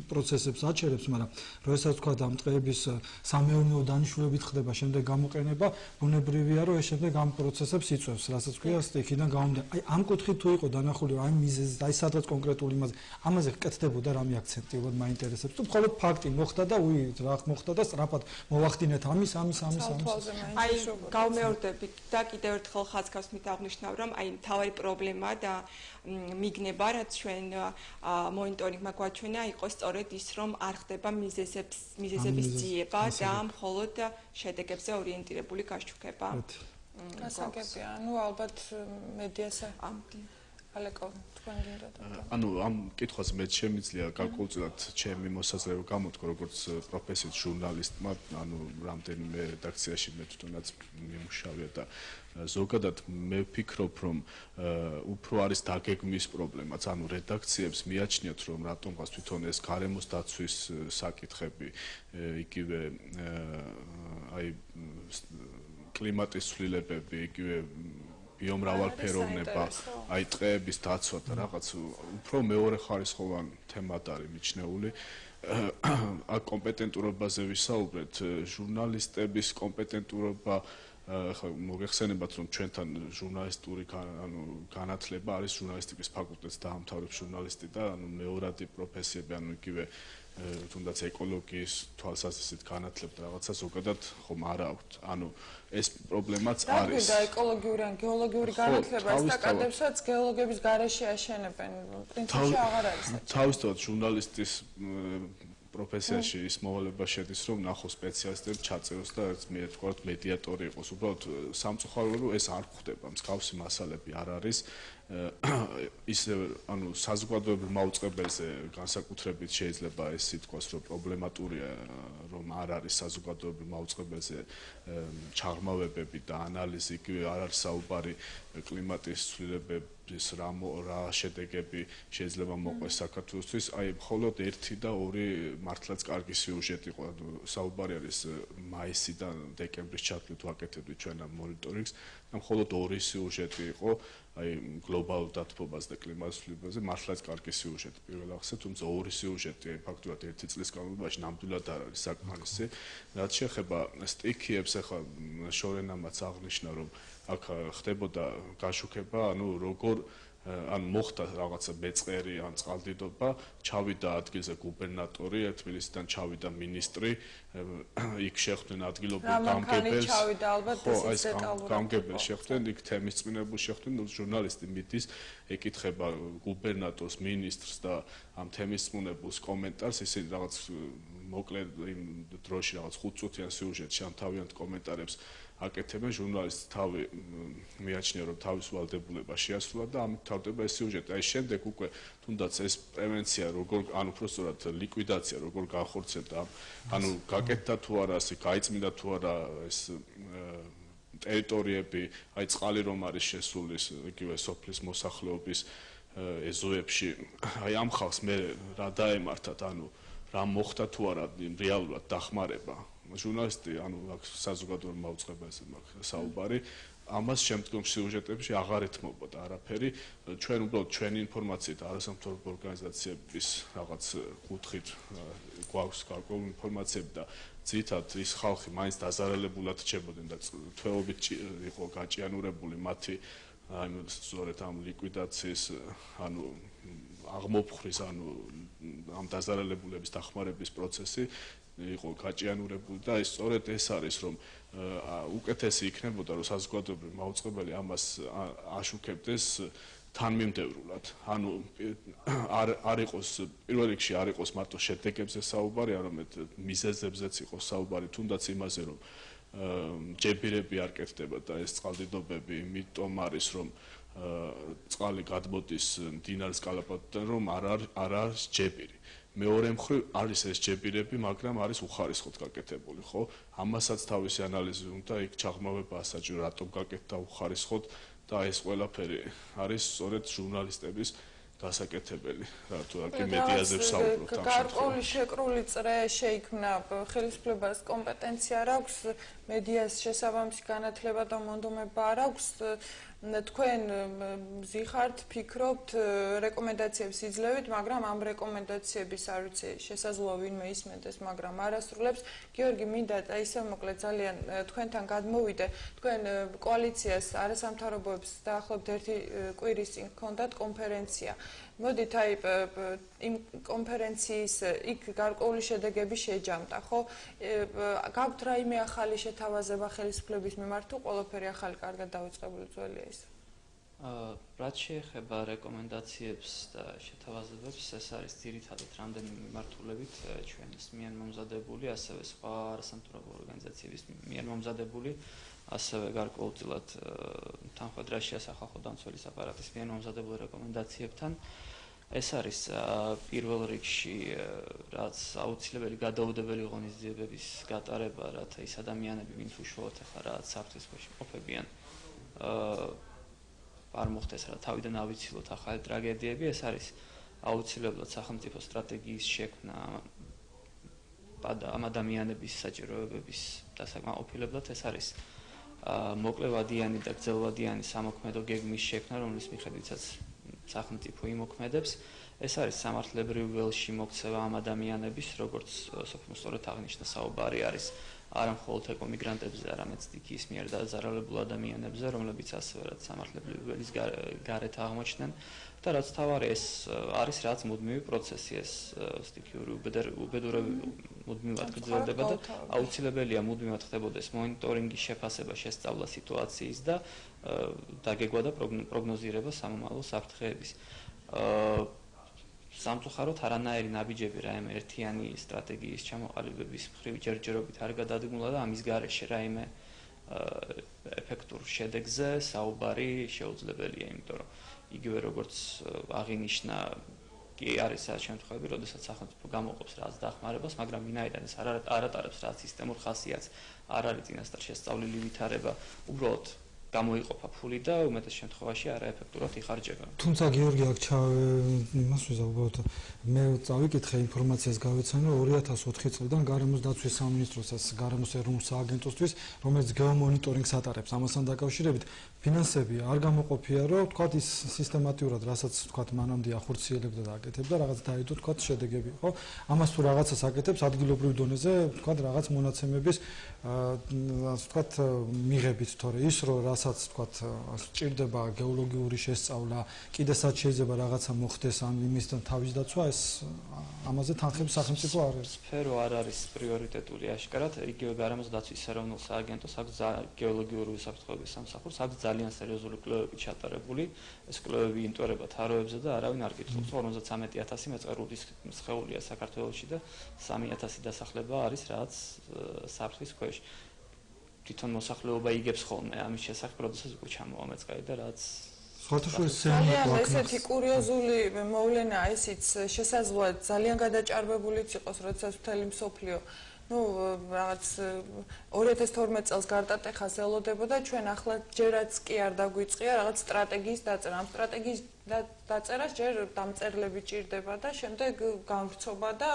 პროცესებს აჩერებს, მაგრამ როდესაც თქვა ამ ტყეების სამეურნეო დანიშნულებით ხდება შემდეგ გამოყენება, ბუნებრივია, რომ ეს შემდეგ ამ პროცესებს იწვევს, რასაც ქვია სტიქიდან გამომდინარე. აი ამ კუთხით თუ იყო დანახული, აი მიზეზი, აი სადაც კონკრეტული ამაზე კეთდებოდა რამე აქცენტი, უბრალოდ მაინტერესებს. თუ მხოლოდ ფაქტი მოხდა და უით რა მოხდა და სწრაფად მოვახდინეთ ამის. აი გავმეორდებით და კიდევ ერთხელ ხაზგასმით აღვნიშნავ, რომ აი მთავარი პრობლემა და მიგნება, რაც ჩვენ მონიტორინგმა გვაჩვენა, იყო სწორედ ის, რომ არ ხდება მიზეზების ძიება და მხოლოდ შედეგებზე ორიენტირებული გაშუქება. გასაგებია, ну ალბათ მედიასა ალეკო თქვენ გინდათ. ანუ ამ კითხვას მე შემიძლია გარკვეულწილად ჩემი მოსაზრება გამოთქვა როგორც პროფესიით ჟურნალისტმა, ანუ რამდენიმე რედაქციაში მე თვითონაც მიმუშავია და ზოგადად მე ვფიქრობ, რომ უფრო არის დაგეგმვის პრობლემაც, ანუ რედაქციებს მიაჩნიათ, რომ რატომღაც თვითონ ეს გარემოს დაცვის საკითხები, იგივე აი კლიმატის ცვლილებები, იგივე ბიომრავალფეროვნება, აი ტყეების დაცვა და რაღაც უფრო მეორე ხარისხოვან თემად არის მიჩნეული. აქ კომპეტენტურობაზე ვისაუბრეთ, ჟურნალისტების კომპეტენტურობა ახლა მოგეხსენებათ რომ ჩვენთან ჟურნალისტური განათლება არის ჟურნალისტიკის ფაკულტეტს დაამთავრებს ჟურნალისტი და მეორადი პროფესიები იგივე თუნდაც ეკოლოგიის თვალსაზრისით განათლებთ რაღაცა ზოგადად ხომ არ აქვთ. ეს პრობლემაც არის. და ეკოლოგიური ან გეოლოგიური განათლება ის აკადემიებსაც გეოლოგების გარეშე აშენებენ. პრინციპში აღარ არის. თავისთავად ჟურნალისტის პროფესიაში ის მოვალება შედის, რომ ნახოს სპეციალისტები ჩაწეროს და ერთ მე თქვა მედიატორი იყოს. უბრალოდ სამწუხაროდ ეს არ ხდება, მსგავსი მასალები არ არის. ისე ანუ საზოგადოებრივ მაუწყებელზე განსაკუთრებით შეიძლება ეს ითქვას, რომ პრობლემატურია, რომ არ არის საზოგადოებრივ მაუწყებელზე ჩაღრმავებები და ანალიზი, იგივე არ არის საუბარი კლიმატის ცვლილებების რა შედეგები შეიძლება მოყვეს საქართველოსთვის. აი მხოლოდ 1 და 2 მართლაც კარგი სიუჟეტი იყო. საუბარი არის მაისიდან დეკემბრის ჩათვლით ვაკეთებდით ჩვენ ამ მონიტორინგს და მხოლოდ 2 სიუჟეტი იყო. აი გლობალურ დათბობას და კლიმატის ცვლილებაზე მართლაც კარგი სიუჟეტი პირველ რიგში, თუმცა 2 სიუჟეტი ფაქტურად 1 წლის განმავლობაში ნამდვილად არ არის საკმარისი. რაც შეეხება სტიქიებს, ახლა შორენამაც აღნიშნა, რომ აქ ხდებოდა გაშუქება, ანუ როგორ ან მოხდა რაღაცა მეწყერი ან წყალდიდობა, ჩავიდა ადგილზე გუბერნატორი, თბილისიდან ჩავიდა მინისტრი, იქ შეხვდნენ ადგილობრივ გამგებელს. გამგებელს შეხვდნენ, იქ თემის წინებულს შეხვდნენ, ჟურნალისტი მიდის, ეკითხება გუბერნატორს, მინისტრს და ამ თემის წინებულს კომენტარს, ისინი რაღაც მოკლედ იმ დროში რაღაც 5 წუთიან სიუჟეტში ამ თავიანთ კომენტარებს აკეთებენ. ჟურნალისტი თავი მიაჩნია, რომ თავის ვალდებულება შეასრულა და ამით თავდება ეს სიუჟეტი. აი შემდეგ უკვე თუნდაც ეს პრევენცია როგორ, ანუ უბრალოდ ლიკვიდაცია როგორ განხორციელდა, ანუ გაკეთდა თუ არა, ასე გაიწმინდა თუ არა ეს ტერიტორიები, აი წყალი რომ არის შესული იგივე სოფლის მოსახლეობის ეზოებში. აი ამ ხალხს მე რა დაემართათ, ანუ რა მოხდა თუ არა რეალურად დახმარება. ჟურნალისტი, ანუ აქ საზოგადოებრივ მაუწყებელზე მაქვს საუბარი, ამას შემდგომ სიუჟეტებში აღარ ეთმობოდა არაფერი. ჩვენ უბრალოდ ჩვენი ინფორმაციით არასამთავრობო ორგანიზაციების რაღაც კუთხით გვაქვს გარკვეული ინფორმაციები და ძირითადად ის ხალხი მაინც დაზარალებულად რჩებოდნენ და თვეობით იყო გაჭიანურებული მათი აი სწორედ ამ ლიკვიდაციის ანუ აღმოფხრის ანუ ამ დაზარალებულების დახმარების პროცესი იყო გაჭიანურებული და ეს სწორედ ეს არის რომ უკეთესი იქნებოდა რომ საზოგადოებრივი მაუწყებელი ამას აშუქებდეს თანმიმდევრულად ანუ არ იყოს პირველ რიგში არ იყოს მარტო შედეგებზე საუბარი არამედ მიზეზებზეც იყოს საუბარი თუნდაც იმაზე რომ ჯებირები არ კეთდება და ეს წყალდიდობები იმიტომ არის რომ წყალი გადმოდის მდინარის კალაპოტიდან რომ არ არის ჯებირი მეორე მხრივ არის ეს ჯებირები მაგრამ არის უხარისხოდ გაკეთებული ხო ამასაც თავისი ანალიზი უნდა იქ ჩაღრმავება საჭირო რატომ გაკეთდა უხარისხოდ და ეს ყველაფერი არის სწორედ ჟურნალისტების გასაკეთებელი რატო აქ მედიაზე ვსაუბრობთ ამ გარკვეული შეკრული წრე შეიქმნა ხელისუფლებას კომპეტენცია არ აქვს მედიას შესაბამისი განათლება და მონდომება არ აქვს თქვენ ზიხართ ფიქრობთ რეკომენდაციებს იძლევით მაგრამ ამ რეკომენდაციების არ ვიცი შესაძლოა ვინმე ისმენდეს მაგრამ არასრულებს გიორგი მინდა ისე მოკლედ ძალიან თქვენთან გადმოვიდე თქვენ კოალიციას არასამთავრობოებს დაახლოებით ერთი კვირის წინ ჰქონდათ კონფერენცია მოდით აი იმ კონფერენციის იქ გარკვეული შედეგები შეჯამდა ხო გაქვთ რაიმე ახალი შეთავაზება ხელისუფლების მიმართ თუ ყველაფერი ახალი კარგად დავიწყებული ძველია ის რაც შეეხება რეკომენდაციებს და შეთავაზებებს ეს არის ძირითადად რამდენიმე მიმართულებით ჩვენის მიერ მომზადებული ასევე სხვა არასამთავრობო ორგანიზაციების მიერ მომზადებული ასევე გარკვეულწილად თანხმდრაში სახალხო დამცველის აპარატის მიერ მომზადებული რეკომენდაციებთან ეს არის პირველ რიგში რაც აუცილებელი გადაუდებელი ღონისძიებების გატარება რათა ის ადამიანები ვინც უშუალოდ ახლა რაც საფრთხის ქვეშ ყოფებიან არ მოხდეს რა თავიდან ავიცილოთ ახალი ტრაგედიები ეს არის აუცილებლად სახელმწიფო სტრატეგიის შექმნა ამ ადამიანების საჭიროებების დასაკმაყოფილებლად ეს არის მოკლევადიანი და გრძელვადიანი სამოქმედო გეგმის შექმნა რომლის მიხედვითაც სახელმწიფო იმოქმედებს ეს არის სამართლებრივ ველში მოქცევა ამ ადამიანების როგორც სოფლო სწორად აღნიშნა საუბარი არის არა მხოლოდ ეკომიგრანტებზე არამედ სტიქიის მიერ დაზარალებულ ადამიანებზე რომლებიც ასევე რაც სამართლებრივ ველის გარეთ აღმოჩნდნენ და რაც თავარი ეს არის რაც მუდმივი პროცესი ეს სტიქიური უბედურება მუდმივად გრძელდება და აუცილებელია მუდმივად ხდებოდეს მონიტორინგის შეფასება შესწავლა სიტუაციის და დაგეგვა და პროგნოზირება სამომავლო საფრთხეების სამწუხაროდ არანაირი ნაბიჯები რაიმე ერთიანი სტრატეგიის ჩამოყალიბების მხრივ ჯერჯერობით არ გადადგმულა და ამის გარეშე რაიმე ეფექტურ შედეგზე საუბარი შეუძლებელია, იმიტომ რომ იგივე როგორც აღინიშნა კი არის ეს შემთხვევები, როდესაც სახელმწიფო გამოყოფს რაც დახმარებას, მაგრამ ვინაიდან ეს არ ატარებს რაც სისტემურ ხასიათს, არ არის წინასწარ შესწავლილი ვითარება, უბრალოდ გამოიყოფა ფული და უმეტეს შემთხვევაში არაეფექტურად იხარჯება. თუმცა გიორგი აქ იმას ვიზავთ, მე წავიკითხე ინფორმაციას გავეცანო 2004 წლიდან გარემოს დაცვის სამინისტროსაც, გარემოს ეროვნულ სააგენტოსთვის, რომელიც გეომონიტორინგს ატარებს. ამასთან დაკავშირებით ფინანსები არ გამოყოფია, რომ თქვათ ის სისტემატიურად, რასაც თქვათ მანამდე ახორციელებდა და აკეთებდა, რაღაც დაიდო თქვათ შედეგები, ხო? ამას თუ რაღაცას აკეთებს ადგილობრივ დონეზე, თქვათ რაღაც მონაცემების თქვათ მიღებით, თორე ის რომ რასაც თქვათ სჭირდება გეოლოგიური შესწავლა, კიდესაც შეიძლება რაღაცა მოხდეს ან იმისთან თავის დაცვა, ეს ამაზე თანხების სახელმწიფო არ არის. სფერო არ არის პრიორიტეტული აშკარად, იგივე გარემოს დაცვის ეროვნულ სააგენტოს აქვს გეოლოგიური უსაფრთხოების სამსახურს, აქვს ძალიან სერიოზული კვლევები ჩატარებული. ეს კვლევები ინტუერება თაროებზე და არავინ არ კითხულობს. 53000 მეწყერულის სხეულია საქართველოში და 3000 დასახლება არის რაც საფრთხის ქვეშ. თვითონ მოსახლეობა იგებს ხოლმე ამის შესახებ, როდესაც უკვე ჩამოვა მეწყერი და რაც ძალიან ესეთი კურიოზული მოვლენაა ისიც შესაძლოა ძალიან გადაჭარბებულიც იყოს, როდესაც მთელი მსოფლიო რაღაც 2012 წელს გარტატეხას ელოდებოდა, ჩვენ ახლა ჯერაც კი არ დაგვიწყია რაღაც სტრატეგიის დაწერა. ამ სტრატეგიის დაწერას ჯერ დამწერლები ჭირდება და შემდეგ გამვრცობა და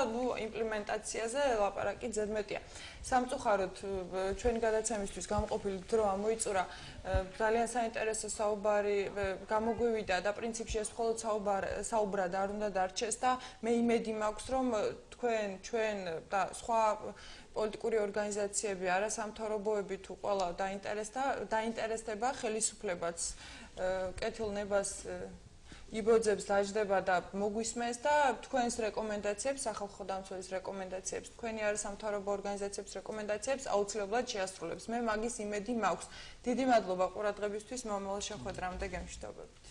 იმპლემენტაციაზე ლაპარაკი ზედმეტია. სამწუხაროდ ჩვენი გადაცემისთვის გამყოფილი დრო ამოიწურა, ძალიან საინტერესო საუბარი გამოგვივიდა და პრინციპში ეს მხოლოდ საუბრად არ უნდა დარჩეს და მე იმედი მაქვს, რომ ჩვენ და სხვა პოლიტიკური ორგანიზაციები, არასამთავრობოები თუ ყველა დაინტერესდება ხელისუფლებაც კეთილნებას იბოძებს, დაждდება და მოგვისმენს და თქვენს რეკომენდაციებს, სახალხო დამცველის რეკომენდაციებს, თქვენი არასამთავრობო ორგანიზაციების რეკომენდაციებს აუცილებლად შეასრულებს. მე მაგის იმედი მაქვს. დიდი მადლობა ყურადღებისთვის, მომავალ შეხვედრამდე გემშვიდობებით.